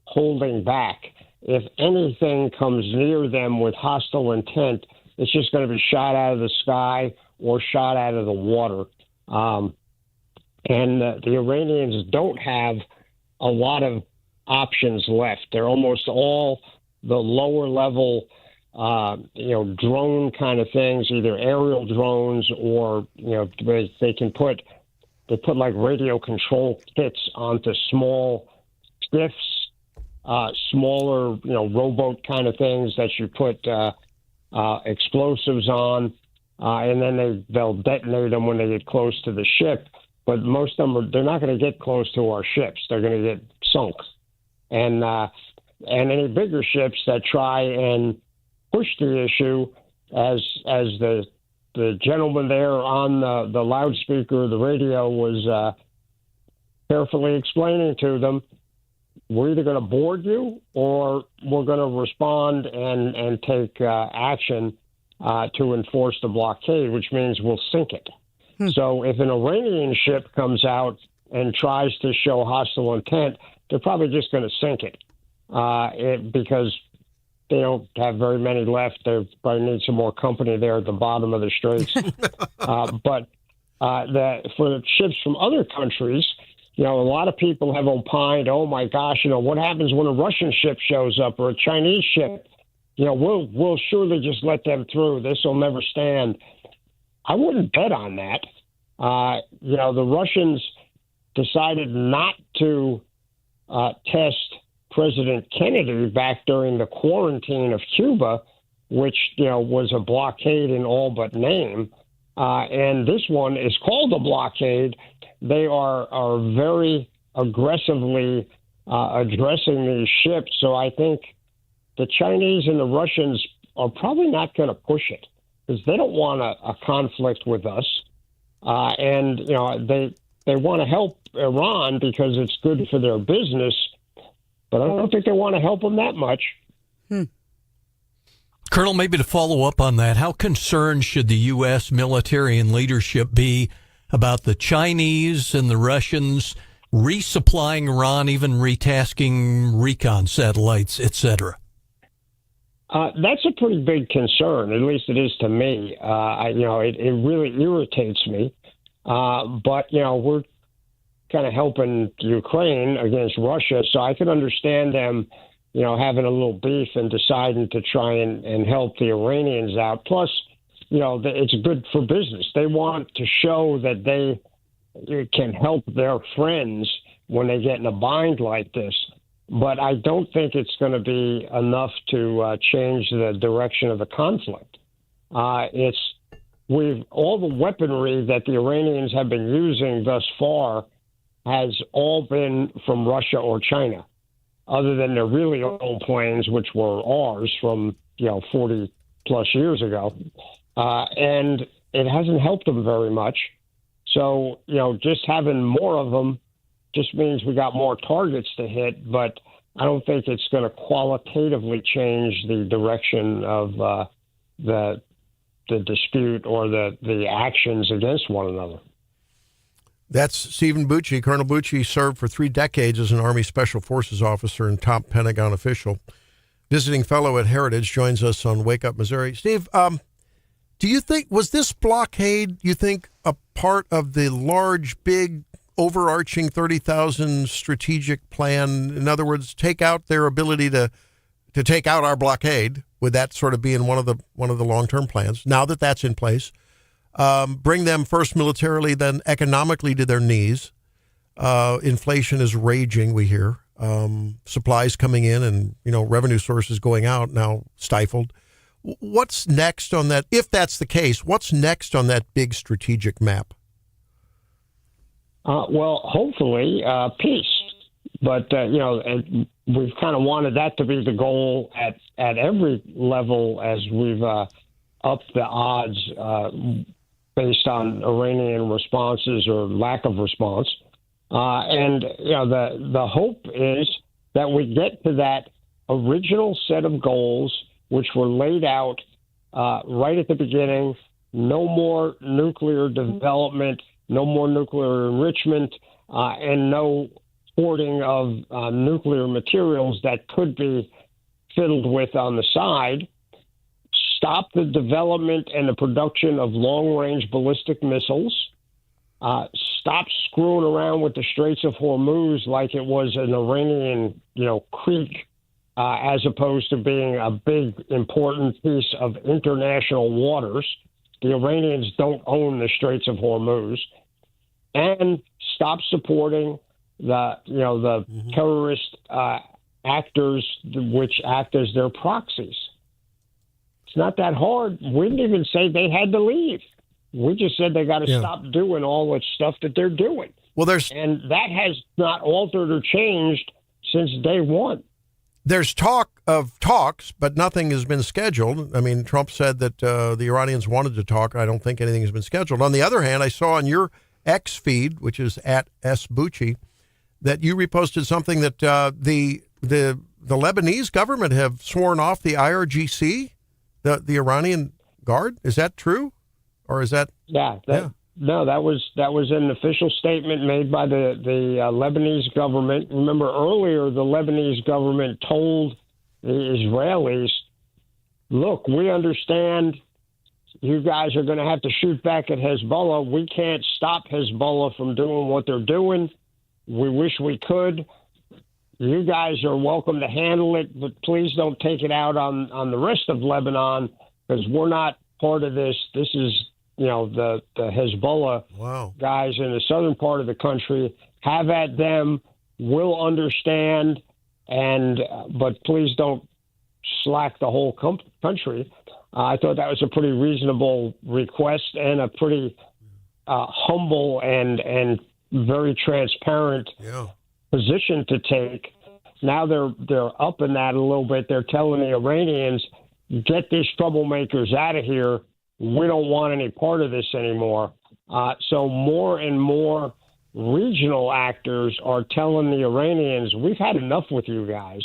holding back. If anything comes near them with hostile intent, it's just going to be shot out of the sky or shot out of the water. And the Iranians don't have a lot of options left. They're almost all the lower level, drone kind of things, either aerial drones or, they put like radio control kits onto small skiffs, smaller, rowboat kind of things that you put explosives on, and then they'll detonate them when they get close to the ship. But most of them they're not going to get close to our ships. They're going to get sunk. And any bigger ships that try and push the issue, as the gentleman there on the loudspeaker, the radio, was carefully explaining to them, we're either going to board you or we're going to respond and take action to enforce the blockade, which means we'll sink it. So if an Iranian ship comes out and tries to show hostile intent, they're probably just going to sink it because they don't have very many left. They probably need some more company there at the bottom of the straits. But for the ships from other countries, a lot of people have opined, oh, my gosh, what happens when a Russian ship shows up or a Chinese ship? We'll surely just let them through. This will never stand. I wouldn't bet on that. The Russians decided not to test President Kennedy back during the quarantine of Cuba, which, was a blockade in all but name. And this one is called a blockade. They are very aggressively addressing these ships. So I think the Chinese and the Russians are probably not going to push it because they don't want a conflict with us. And, they want to help Iran because it's good for their business, but I don't think they want to help them that much. Colonel, maybe to follow up on that, how concerned should the U.S. military and leadership be about the Chinese and the Russians resupplying Iran, even retasking recon satellites, etc.? That's a pretty big concern, at least it is to me. It really irritates me. But we're kind of helping Ukraine against Russia, so I can understand them, having a little beef and deciding to try and help the Iranians out. Plus, it's good for business. They want to show that they can help their friends when they get in a bind like this. But I don't think it's going to be enough to change the direction of the conflict. All the weaponry that the Iranians have been using thus far has all been from Russia or China, other than their really old planes, which were ours from 40 plus years ago, and it hasn't helped them very much. So just having more of them just means we got more targets to hit, but I don't think it's going to qualitatively change the direction of the dispute or the actions against one another. That's Stephen Bucci. Colonel Bucci served for 3 decades as an Army Special Forces officer and top Pentagon official. Visiting fellow at Heritage joins us on Wake Up Missouri. Steve, do you think, was this blockade, you think, a part of the large, big, overarching 30,000 strategic plan? In other words, take out their ability to take out our blockade? Would that sort of be in one of the long-term plans? Now that that's in place, bring them first militarily, then economically to their knees. Inflation is raging, we hear. Supplies coming in and, revenue sources going out, now stifled. What's next on that? If that's the case, what's next on that big strategic map? Well, hopefully, peace. But, we've kind of wanted that to be the goal at every level as we've upped the odds based on Iranian responses or lack of response. The hope is that we get to that original set of goals, which were laid out right at the beginning. No more nuclear development, no more nuclear enrichment, and no hoarding of nuclear materials that could be fiddled with on the side. Stop the development and the production of long-range ballistic missiles. Stop screwing around with the Straits of Hormuz like it was an Iranian, creek, as opposed to being a big, important piece of international waters. The Iranians don't own the Straits of Hormuz. And stop supporting the terrorist actors which act as their proxies. It's not that hard. We didn't even say they had to leave. We just said they got to stop doing all the stuff that they're doing. And that has not altered or changed since day one. There's talk of talks, but nothing has been scheduled. I mean, Trump said that the Iranians wanted to talk. I don't think anything has been scheduled. On the other hand, I saw on your X feed, which is at @sbucci, that you reposted something that the Lebanese government have sworn off the IRGC, the Iranian Guard. Is that true, or is that? No, that was an official statement made by the Lebanese government. Remember, earlier the Lebanese government told the Israelis, "Look, we understand you guys are going to have to shoot back at Hezbollah. We can't stop Hezbollah from doing what they're doing. We wish we could. You guys are welcome to handle it, but please don't take it out on the rest of Lebanon because we're not part of this. This is, the Hezbollah guys in the southern part of the country. Have at them. We'll understand, but please don't slack the whole country." I thought that was a pretty reasonable request and a pretty humble and very transparent position to take. now they're upping that a little bit. They're telling the Iranians, get these troublemakers out of here. We don't want any part of this anymore. So more and more regional actors are telling the Iranians, we've had enough with you guys.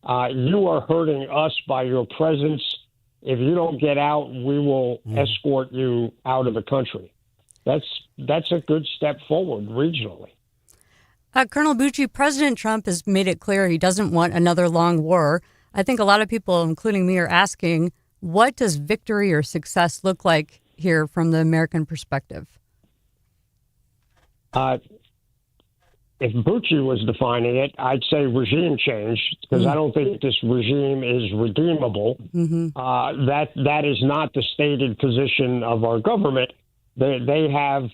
You are hurting us by your presence. If you don't get out, we will escort you out of the country. That's a good step forward regionally. Colonel Bucci, President Trump has made it clear he doesn't want another long war. I think a lot of people, including me, are asking, what does victory or success look like here from the American perspective? If Bucci was defining it, I'd say regime change, because I don't think this regime is redeemable. That is not the stated position of our government. They have,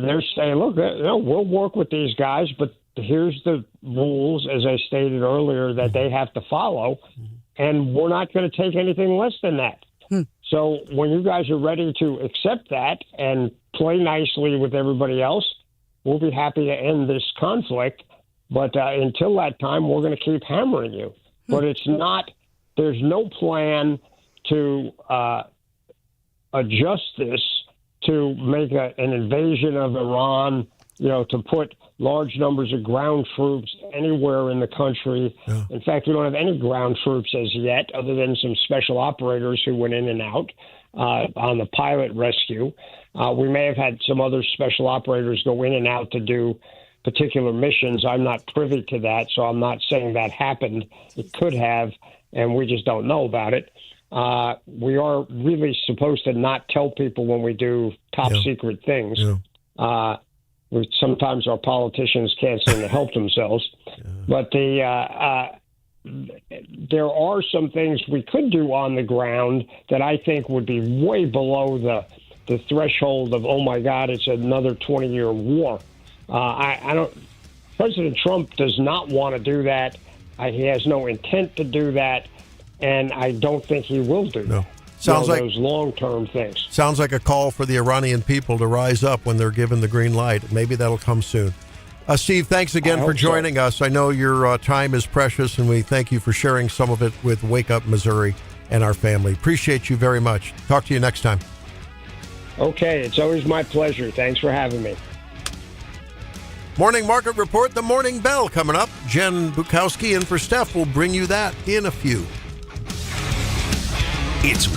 they're saying, look, we'll work with these guys, but here's the rules, as I stated earlier, that they have to follow, and we're not going to take anything less than that. So when you guys are ready to accept that and play nicely with everybody else, we'll be happy to end this conflict. But until that time, we're going to keep hammering you. But it's not, there's no plan to adjust this to make an invasion of Iran, to put large numbers of ground troops anywhere in the country. Yeah. In fact, we don't have any ground troops as yet, other than some special operators who went in and out on the pilot rescue. We may have had some other special operators go in and out to do particular missions. I'm not privy to that, so I'm not saying that happened. It could have, and we just don't know about it. We are really supposed to not tell people when we do top secret things. Yeah. Sometimes our politicians can't seem to help themselves. But there are some things we could do on the ground that I think would be way below the threshold of, oh, my God, it's another 20-year war. President Trump does not want to do that. He has no intent to do that, and I don't think he will do that. Sounds like those long-term things. Sounds like a call for the Iranian people to rise up when they're given the green light. Maybe that'll come soon. Steve, thanks again for joining us. I know your time is precious, and we thank you for sharing some of it with Wake Up Missouri and our family. Appreciate you very much. Talk to you next time. Okay, it's always my pleasure. Thanks for having me. Morning Market Report, the Morning Bell coming up. Jen Bukowski in for Steph will bring you that in a few. It's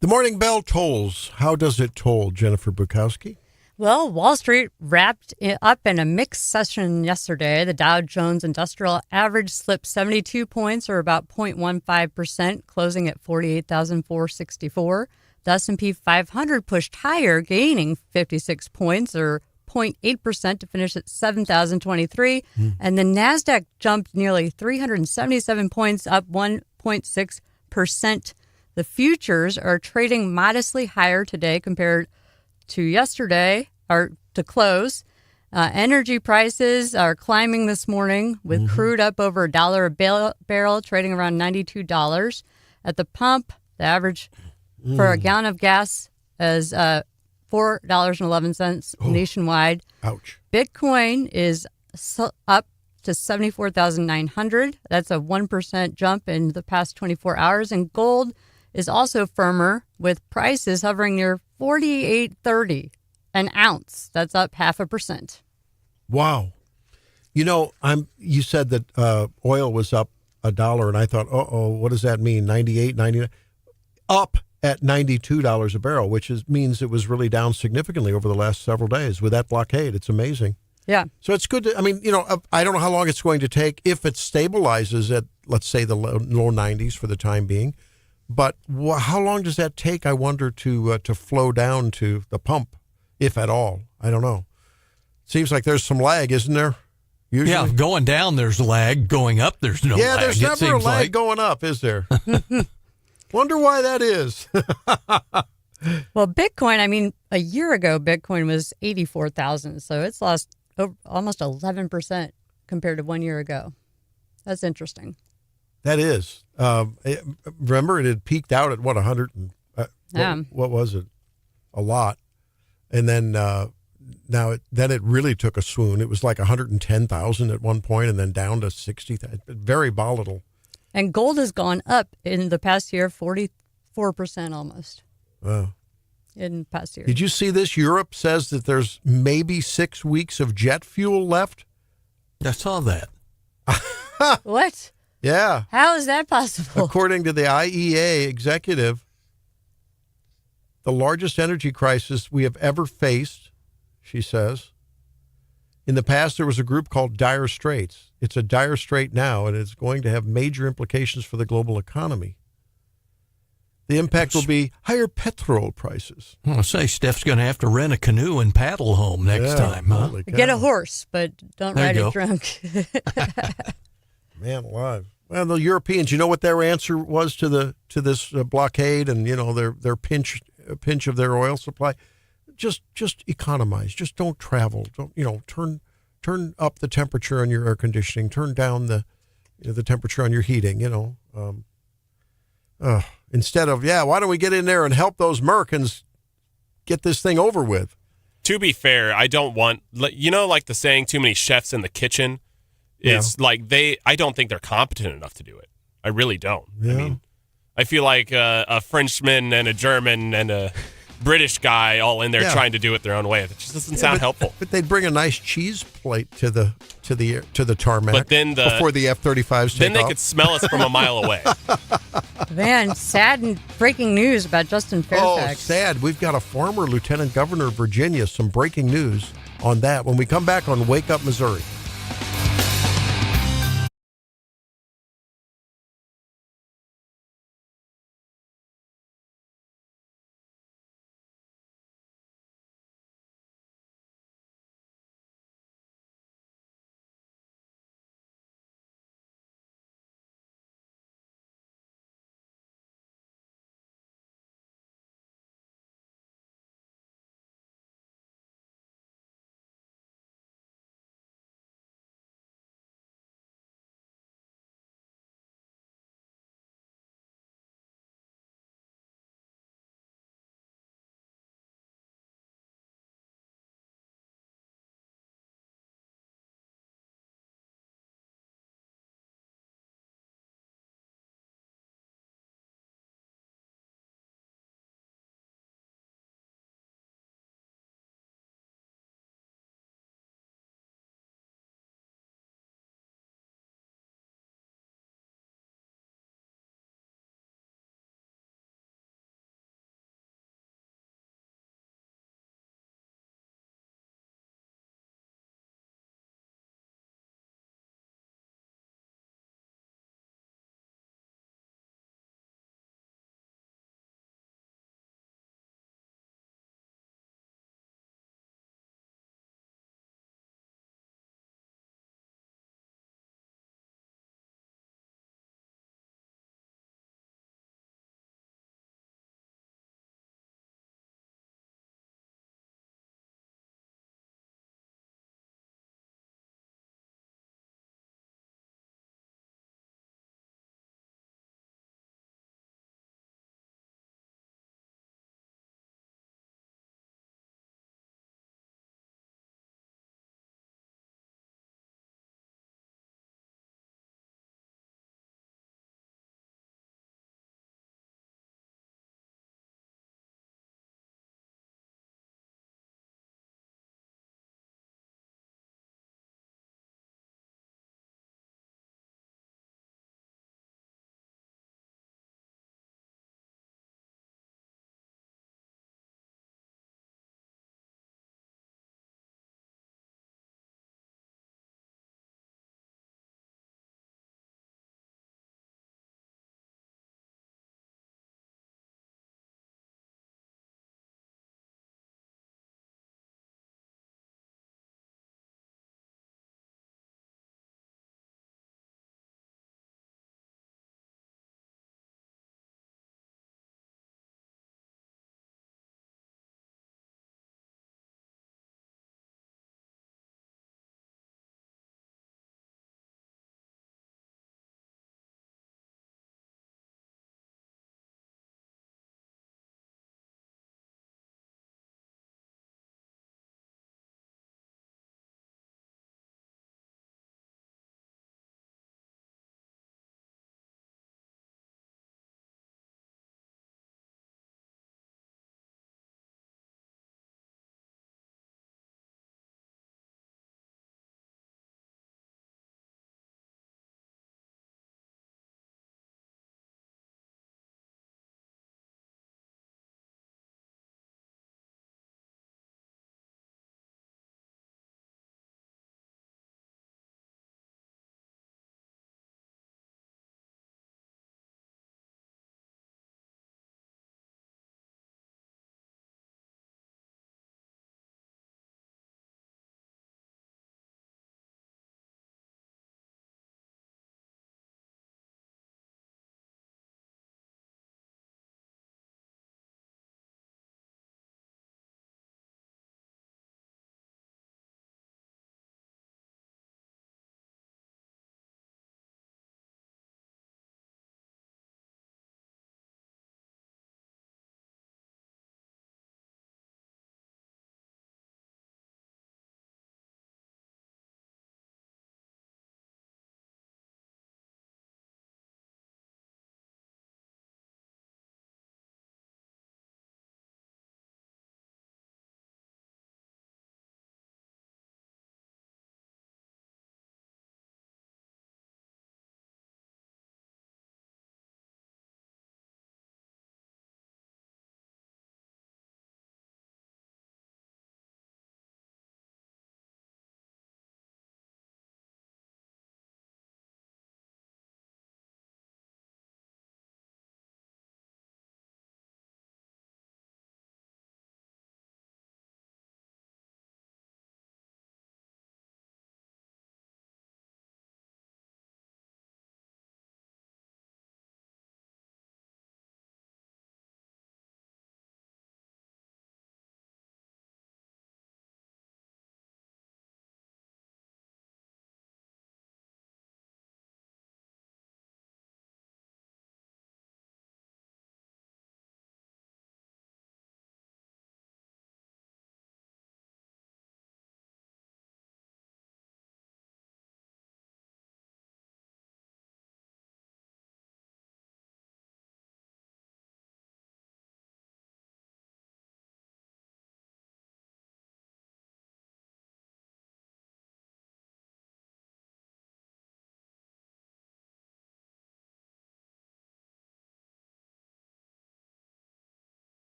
The morning bell tolls. How does it toll, Jennifer Bukowski? Well, Wall Street wrapped up in a mixed session yesterday. The Dow Jones Industrial Average slipped 72 points, or about 0.15%, closing at 48,464. The S&P 500 pushed higher, gaining 56 points, or 0.8%, to finish at 7,023. And the NASDAQ jumped nearly 377 points, up 1.6%. The futures are trading modestly higher today compared to yesterday, or to close. Energy prices are climbing this morning, with crude up over $1 a barrel, trading around $92. At the pump, the average for a gallon of gas is $4.11 nationwide. Ouch. Bitcoin is up to 74,900. That's a 1% jump in the past 24 hours. And gold is also firmer, with prices hovering near $48.30 an ounce. That's up 0.5%. Wow. You said that oil was up $1, and I thought, what does that mean? 98, 99? Up at $92 a barrel, which means it was really down significantly over the last several days with that blockade. It's amazing. Yeah. So it's good I don't know how long it's going to take if it stabilizes at, let's say, the low 90s for the time being. But how long does that take, I wonder, to flow down to the pump, if at all? I don't know. Seems like there's some lag, isn't there? Usually? Yeah, going down there's lag. Going up there's no lag. Yeah, there's never a lag going up, is there? Wonder why that is. Well, Bitcoin, a year ago, Bitcoin was 84,000. So it's lost almost 11% compared to 1 year ago. That's interesting. That is. Remember, it had peaked out at 100? What was it? A lot. And then then it really took a swoon. It was like 110,000 at one point, and then down to 60,000. Very volatile. And gold has gone up in the past year, 44% almost. Wow. In the past year. Did you see this? Europe says that there's maybe 6 weeks of jet fuel left. I saw that. What? Yeah. How is that possible? According to the IEA executive, the largest energy crisis we have ever faced, she says. In the past, there was a group called Dire Straits. It's a dire strait now, and it's going to have major implications for the global economy. The impact will be higher petrol prices. I'll say Steph's going to have to rent a canoe and paddle home next time. Huh? Get a horse, but don't ride it drunk. Man alive. Well, the Europeans, you know what their answer was to this blockade and their pinch of their oil supply? Just economize. Just don't travel. Don't turn up the temperature on your air conditioning. Turn down the temperature on your heating. Instead of why don't we get in there and help those Americans get this thing over with? To be fair, I don't want like the saying, too many chefs in the kitchen. It's like I don't think they're competent enough to do it. I really don't. Yeah. I feel like a Frenchman and a German and a British guy all in there trying to do it their own way. It just doesn't sound helpful. But they'd bring a nice cheese plate to the tarmac. But then before the F-35s take then they off. could smell us from a mile away. Man, sad and breaking news about Justin Fairfax. Oh, sad. We've got a former lieutenant governor of Virginia. Some breaking news on that when we come back on Wake Up Missouri.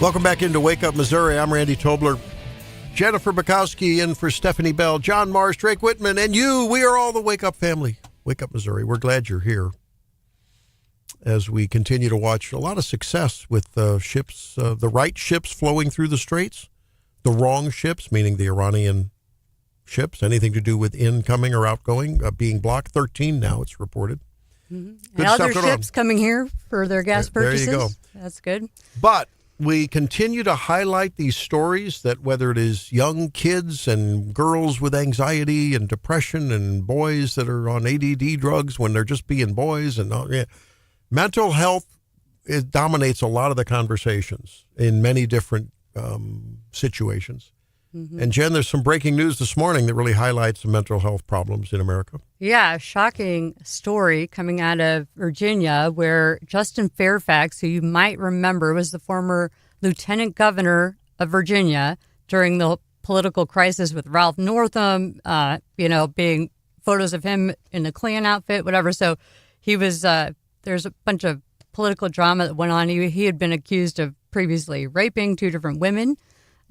Welcome back into Wake Up Missouri. I'm Randy Tobler. Jennifer Bukowski in for Stephanie Bell, John Marsh, Drake Whitman, and you. We are all the Wake Up family. Wake Up Missouri. We're glad you're here as we continue to watch a lot of success with ships, the right ships flowing through the straits, the wrong ships, meaning the Iranian ships, anything to do with incoming or outgoing, being blocked. 13 now, it's reported. Mm-hmm. Good And stuff other going on. ships coming here for their gas purchases. There you go. That's good. But we continue to highlight these stories that whether it is young kids and girls with anxiety and depression and boys that are on ADD drugs when they're just being boys and mental health, it dominates a lot of the conversations in many different situations. Mm-hmm. And Jen, there's some breaking news this morning that really highlights the mental health problems in America. Yeah, shocking story coming out of Virginia where Justin Fairfax, who you might remember was the former lieutenant governor of Virginia during the political crisis with Ralph Northam, being photos of him in the Klan outfit, whatever. So he was, there's a bunch of political drama that went on. He had been accused of previously raping 2 different women.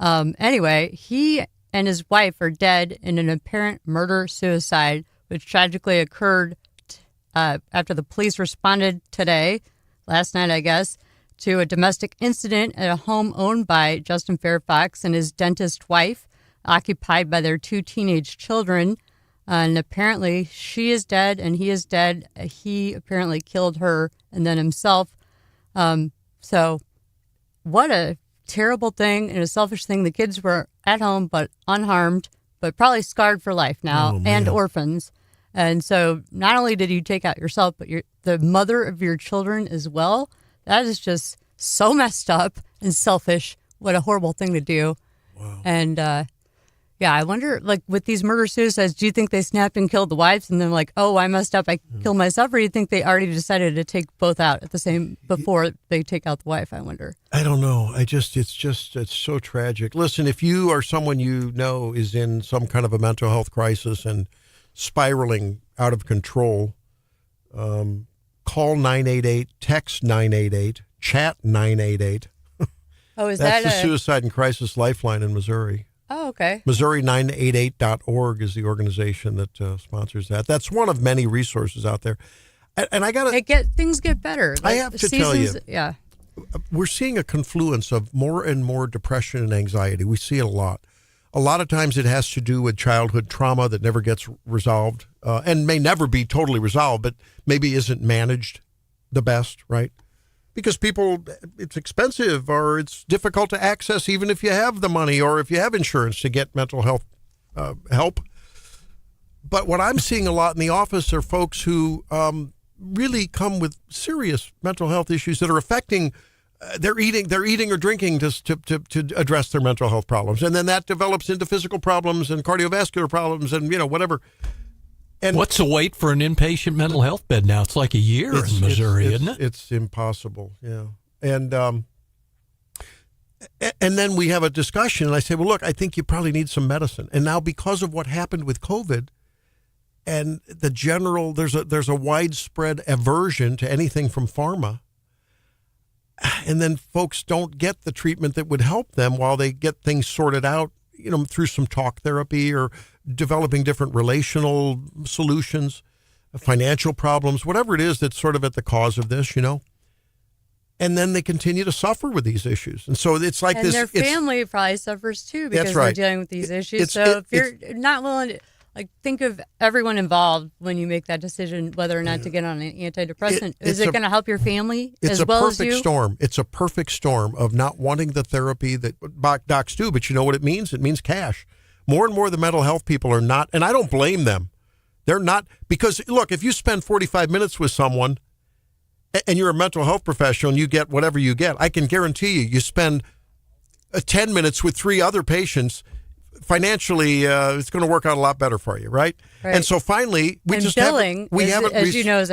Anyway, he and his wife are dead in an apparent murder-suicide, which tragically occurred after the police responded last night, I guess, to a domestic incident at a home owned by Justin Fairfax and his dentist wife, occupied by their 2 teenage children. And apparently she is dead and he is dead. He apparently killed her and then himself. So what a terrible thing and a selfish thing. The kids were at home but unharmed, but probably scarred for life now and orphans. And so not only did you take out yourself, but the mother of your children as well. That is just so messed up and selfish. What a horrible thing to do. Wow. And I wonder, like with these murder-suicides, do you think they snapped and killed the wives and then like, oh, I messed up, I killed myself? Or do you think they already decided to take both out at the same, before they take out the wife, I wonder? I don't know. It's so tragic. Listen, if you or someone you know is in some kind of a mental health crisis and spiraling out of control, call 988, text 988, chat 988. Oh, is That's that the Suicide and Crisis Lifeline in Missouri. Oh, okay. Missouri988.org is the organization that sponsors that. That's one of many resources out there. And I got to... Things get better. I have to tell you, yeah, we're seeing a confluence of more and more depression and anxiety. We see it a lot. A lot of times it has to do with childhood trauma that never gets resolved and may never be totally resolved, but maybe isn't managed the best, right? Because it's expensive or it's difficult to access even if you have the money or if you have insurance to get mental health help. But what I'm seeing a lot in the office are folks who really come with serious mental health issues that are affecting they're eating or drinking just to address their mental health problems. And then that develops into physical problems and cardiovascular problems and, whatever. And what's the wait for an inpatient mental health bed now? It's like a year in Missouri, isn't it? It's impossible, yeah. And then we have a discussion, and I say, well, look, I think you probably need some medicine. And now because of what happened with COVID and the general, there's a widespread aversion to anything from pharma. And then folks don't get the treatment that would help them while they get things sorted out, through some talk therapy or developing different relational solutions, financial problems, whatever it is that's sort of at the cause of this, And then they continue to suffer with these issues. And so it's like and their family probably suffers too because right. they're dealing with these issues. So if you're not willing to, think of everyone involved when you make that decision whether or not to get on an antidepressant. Is it going to help your family as well as you? It's a perfect storm. It's a perfect storm of not wanting the therapy that docs do. But you know what it means? It means cash. More and more of the mental health people are not, and I don't blame them. They're not, because look, if you spend 45 minutes with someone and you're a mental health professional and you get whatever you get, I can guarantee you spend 10 minutes with 3 other patients, financially, it's going to work out a lot better for you, right? And so finally, we is a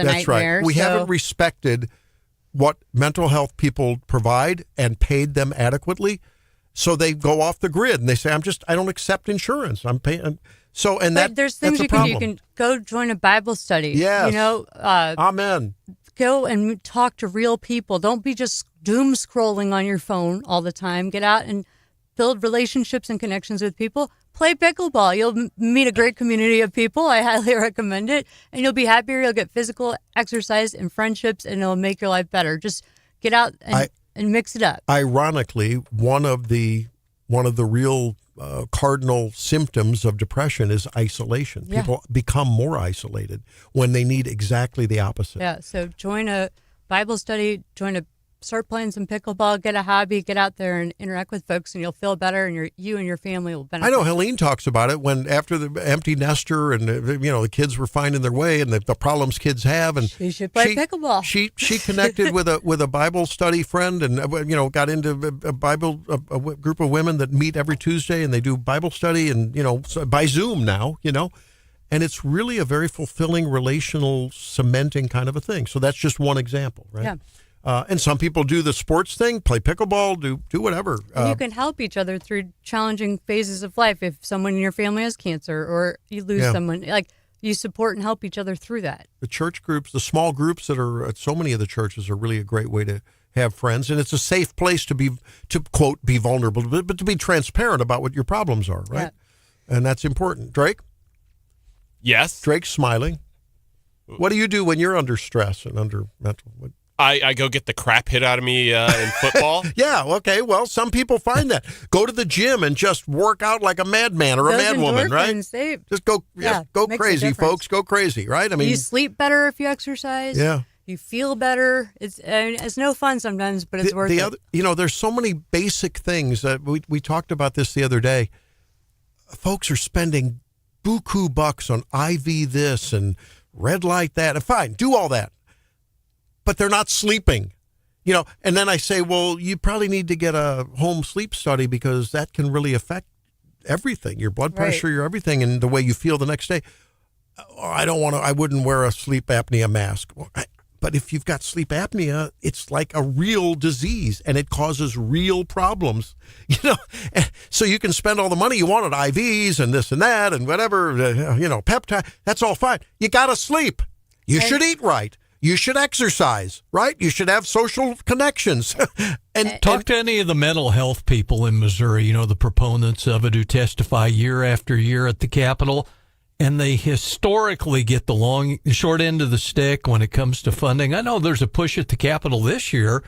nightmare. Right. We haven't respected what mental health people provide and paid them adequately. So they go off the grid and they say, I don't accept insurance. I'm paying. There's things you can go join a Bible study. Yes. Amen. go and talk to real people. Don't be just doom scrolling on your phone all the time. Get out and build relationships and connections with people. Play pickleball. You'll meet a great community of people. I highly recommend it. And you'll be happier. You'll get physical exercise and friendships, and it'll make your life better. Just get out and mix it up. Ironically, one of the real cardinal symptoms of depression is isolation. Yeah. People become more isolated when they need exactly the opposite. Yeah, so join a Bible study, start playing some pickleball, get a hobby, get out there and interact with folks, and you'll feel better, and you and your family will benefit. I know Helene talks about it when after the empty nester and the kids were finding their way and the problems kids have, and you should play pickleball. She connected with a Bible study friend, and got into a group of women that meet every Tuesday, and they do Bible study, and by Zoom now, and it's really a very fulfilling relational cementing kind of a thing. So that's just one example, right? Yeah. And some people do the sports thing, play pickleball, do whatever. And you can help each other through challenging phases of life. If someone in your family has cancer or you lose someone, you support and help each other through that. The church groups, the small groups that are at so many of the churches are really a great way to have friends. And it's a safe place to quote, be vulnerable, but to be transparent about what your problems are, right? Yeah. And that's important. Drake? Yes. Drake's smiling. What do you do when you're under stress and under mental? I go get the crap hit out of me in football. Yeah, okay. Well, some people find that. Go to the gym and just work out like a madman or a madwoman, right? Just go crazy, folks. Go crazy, right? I mean, you sleep better if you exercise. Yeah. You feel better. It's no fun sometimes, but it's worth it. There's so many basic things that we talked about this the other day. Folks are spending buku bucks on IV this and red light that. And fine, do all that. But they're not sleeping, and then I say, well, you probably need to get a home sleep study because that can really affect everything, your blood pressure, your everything, and the way you feel the next day. I wouldn't wear a sleep apnea mask. But if you've got sleep apnea, it's like a real disease and it causes real problems, so you can spend all the money you want on IVs and this and that and whatever, peptide. That's all fine. You got to sleep. You should eat right. You should exercise, right? You should have social connections. and talk to any of the mental health people in Missouri, the proponents of it who testify year after year at the Capitol, and they historically get the short end of the stick when it comes to funding. I know there's a push at the Capitol this year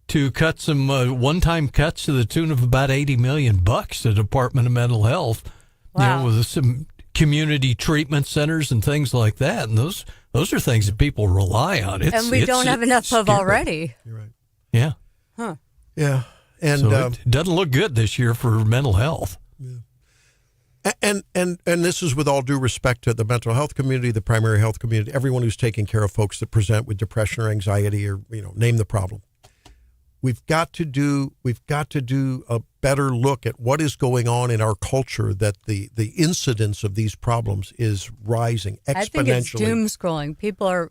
to cut some one-time cuts to the tune of about $80 million to the Department of Mental Health, with some community treatment centers and things like that, and those are things that people rely on. And we don't have enough of already. You're right. Yeah. Huh. Yeah. And so it doesn't look good this year for mental health. Yeah. And this is with all due respect to the mental health community, the primary health community, everyone who's taking care of folks that present with depression or anxiety or name the problem. We've got to do a better look at what is going on in our culture, that the incidence of these problems is rising exponentially. I think it's doom scrolling. People are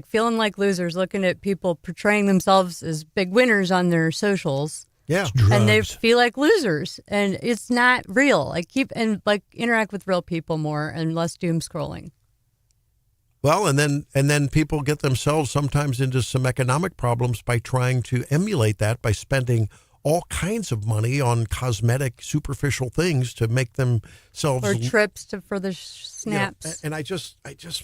feeling like losers, looking at people portraying themselves as big winners on their socials. Yeah. And they feel like losers, and it's not real. Interact with real people more and less doom scrolling. Well, and then people get themselves sometimes into some economic problems by trying to emulate that by spending all kinds of money on cosmetic, superficial things to make themselves or trips for the snaps. And I just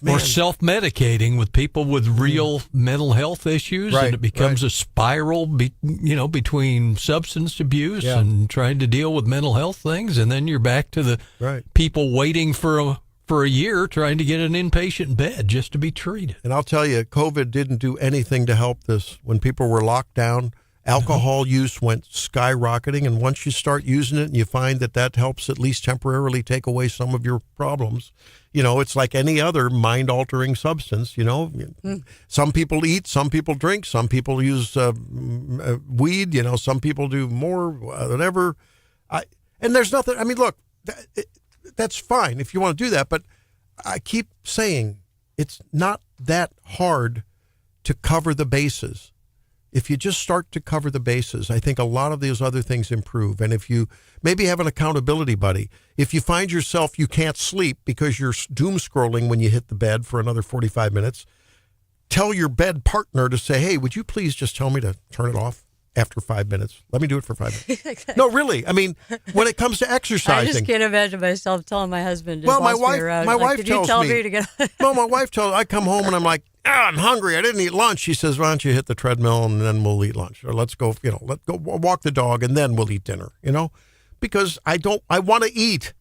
or self-medicating with people with real mental health issues, and it becomes a spiral, between substance abuse and trying to deal with mental health things, and then you're back to the people waiting for a year trying to get an inpatient bed just to be treated. And I'll tell you, COVID didn't do anything to help this. When people were locked down, alcohol use went skyrocketing. And once you start using it and you find that helps at least temporarily take away some of your problems, it's like any other mind-altering substance, Some people eat, some people drink, some people use weed, some people do more, whatever. And there's nothing, look, that's fine if you want to do that, but I keep saying it's not that hard to cover the bases. If you just start to cover the bases, I think a lot of these other things improve. And if you maybe have an accountability buddy, if you find yourself you can't sleep because you're doom scrolling when you hit the bed for another 45 minutes, tell your bed partner to say, hey, would you please just tell me to turn it off after 5 minutes? Let me do it for 5 minutes. No, really. I mean, when it comes to exercising. I just can't imagine myself telling my husband to well, boss me around. My like, wife could tells you tell me to get well, my wife tells, I come home and I'm like, I'm hungry. I didn't eat lunch. She says, why don't you hit the treadmill and then we'll eat lunch? Or let's go walk the dog and then we'll eat dinner, because I want to eat.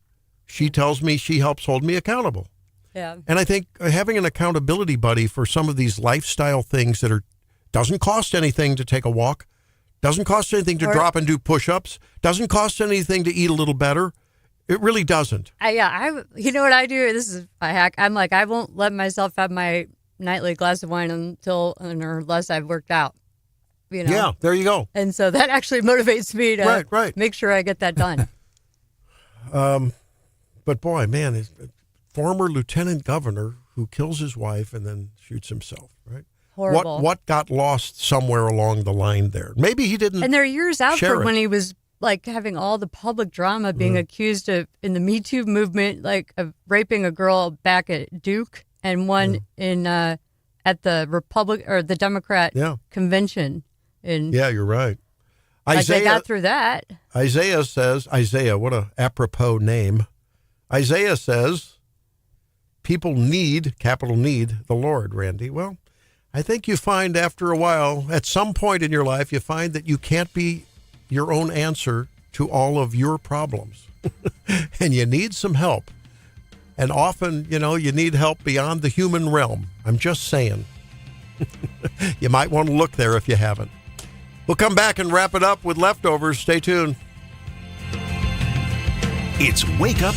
She tells me she helps hold me accountable. Yeah. And I think having an accountability buddy for some of these lifestyle things that doesn't cost anything to take a walk, doesn't cost anything to drop and do push-ups, doesn't cost anything to eat a little better. It really doesn't. You know what I do? This is a hack. I'm like, I won't let myself have my nightly glass of wine unless I've worked out. Yeah, there you go. And so that actually motivates me to make sure I get that done. But boy, man, a former lieutenant governor who kills his wife and then shoots himself, right? Horrible. What got lost somewhere along the line there? Maybe he didn't. And they're years out share from it. when he was like having all the public drama, being accused of in the Me Too movement, like of raping a girl back at Duke, and one in at the Democrat convention. Yeah, you're right. They got through that. Isaiah says, what a apropos name. Isaiah says, people need, capital need, the Lord, Randy. Well, I think you find after a while, at some point in your life, you find that you can't be your own answer to all of your problems. And you need some help. And often, you need help beyond the human realm. I'm just saying. You might want to look there if you haven't. We'll come back and wrap it up with leftovers. Stay tuned. It's Wake Up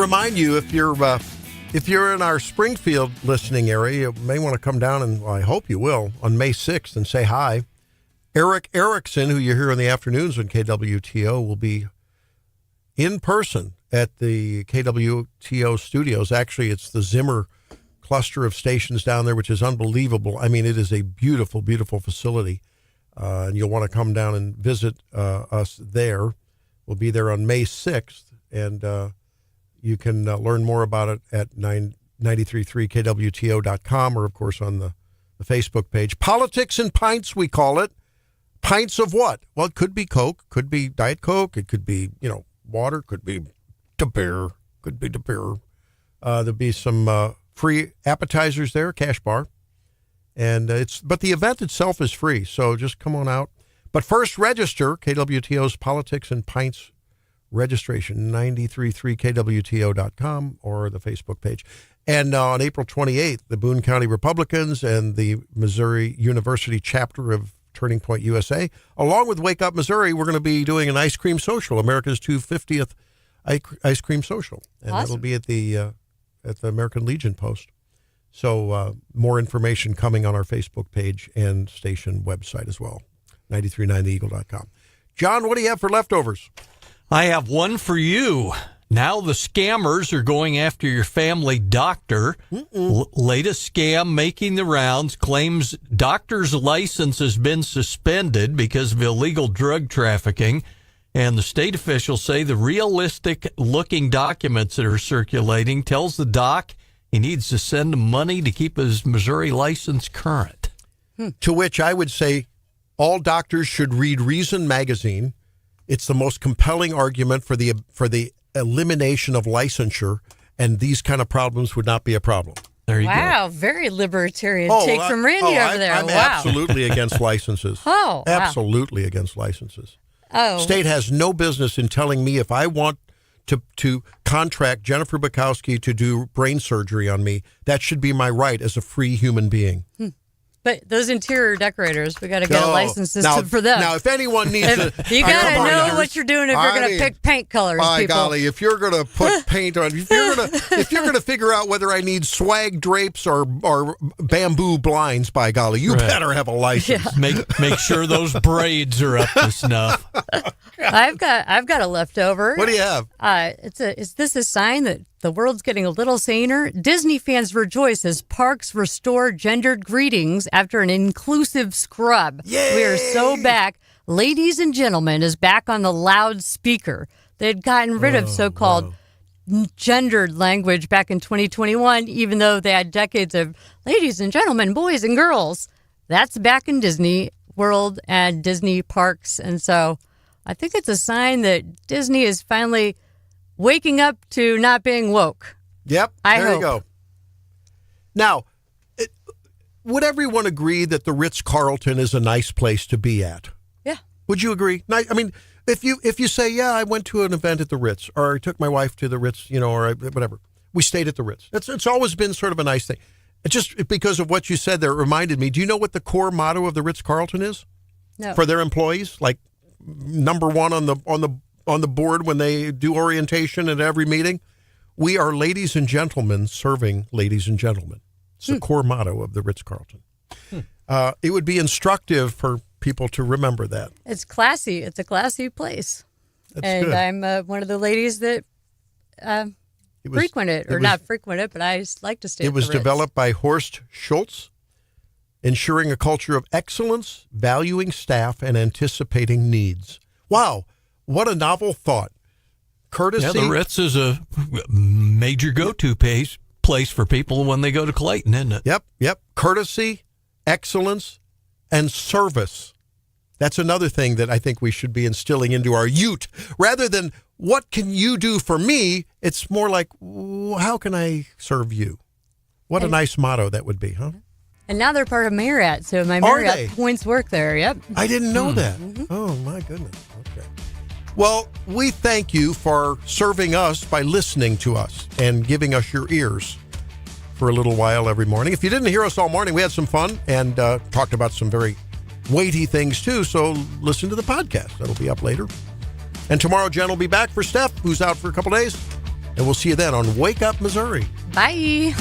remind you, if you're in our Springfield listening area, you may want to come down, and well, I hope you will, on May 6th and say hi. Eric Erickson, who you hear in the afternoons on KWTO, will be in person at the KWTO studios. Actually, it's the Zimmer cluster of stations down there, which is unbelievable. I mean, it is a beautiful, beautiful facility. And you'll want to come down and visit us there. We'll be there on May 6th, and you can learn more about it at 933kwto.com or, of course, on the Facebook page. Politics and Pints, we call it. Pints of what? Well, it could be Coke, could be Diet Coke, it could be, water, could be the beer, there'll be some free appetizers there, cash bar. And but the event itself is free, so just come on out. But first register, KWTO's Politics and Pints registration, 933kwto.com or the Facebook page. And on April 28th, the Boone County Republicans and the Missouri University chapter of Turning Point USA, along with Wake Up Missouri, we're going to be doing an ice cream social, America's 250th ice cream social. And That'll be at the American Legion Post. So more information coming on our Facebook page and station website as well, 939theeagle.com. John, what do you have for leftovers? I have one for you. Now the scammers are going after your family doctor. Latest scam making the rounds claims doctor's license has been suspended because of illegal drug trafficking. And the state officials say the realistic-looking documents that are circulating tells the doc he needs to send him money to keep his Missouri license current. To which I would say all doctors should read Reason magazine. It's the most compelling argument for the elimination of licensure, and these kind of problems would not be a problem. There you go. Wow, very libertarian take from Randy over there. I'm absolutely against licenses. Absolutely against licenses. State has no business in telling me if I want to contract Jennifer Bukowski to do brain surgery on me. That should be my right as a free human being. But those interior decorators, we got to get a license system for them. Now, if anyone needs you got to know what you're doing if you're going to pick paint colors. By golly, if you're going to put paint on, if you're going to figure out whether I need swag drapes or bamboo blinds, by golly, you better have a license. Yeah. Make sure those braids are up to snuff. I've got a leftover. What do you have? Is this a sign that the world's getting a little saner? Disney fans rejoice as parks restore gendered greetings after an inclusive scrub. Yay! We are so back. Ladies and gentlemen is back on the loudspeaker. They had gotten rid of so-called gendered language back in 2021, even though they had decades of ladies and gentlemen, boys and girls. That's back in Disney World and Disney parks. And so I think it's a sign that Disney is finally waking up to not being woke. Yep. There you go. Now, would everyone agree that the Ritz-Carlton is a nice place to be at? Yeah. Would you agree? I mean, if you say, yeah, I went to an event at the Ritz, or I took my wife to the Ritz, or whatever, we stayed at the Ritz. It's always been sort of a nice thing. Just because of what you said there, it reminded me. Do you know what the core motto of the Ritz-Carlton is? No. For their employees, like number one on the board when they do orientation at every meeting? We are ladies and gentlemen serving ladies and gentlemen. It's the core motto of the Ritz-Carlton. It would be instructive for people to remember that. It's classy. It's a classy place. That's and good. I'm one of the ladies that frequent it, or not frequent it, but I like to stay at the Ritz. It was developed by Horst Schultz, ensuring a culture of excellence, valuing staff, and anticipating needs. Wow, what a novel thought. Courtesy. Yeah, the Ritz is a major go-to place for people when they go to Clayton, isn't it? Yep. Courtesy, excellence, and service. That's another thing that I think we should be instilling into our youth. Rather than, what can you do for me? It's more like, how can I serve you? What a nice motto that would be, huh? And now they're part of Marriott, so my Marriott points work there. Yep. I didn't know that. Oh, my goodness. Okay. Well, we thank you for serving us by listening to us and giving us your ears for a little while every morning. If you didn't hear us all morning, we had some fun and talked about some very weighty things too, so listen to the podcast. That'll be up later. And tomorrow, Jen will be back for Steph, who's out for a couple days. And we'll see you then on Wake Up Missouri. Bye.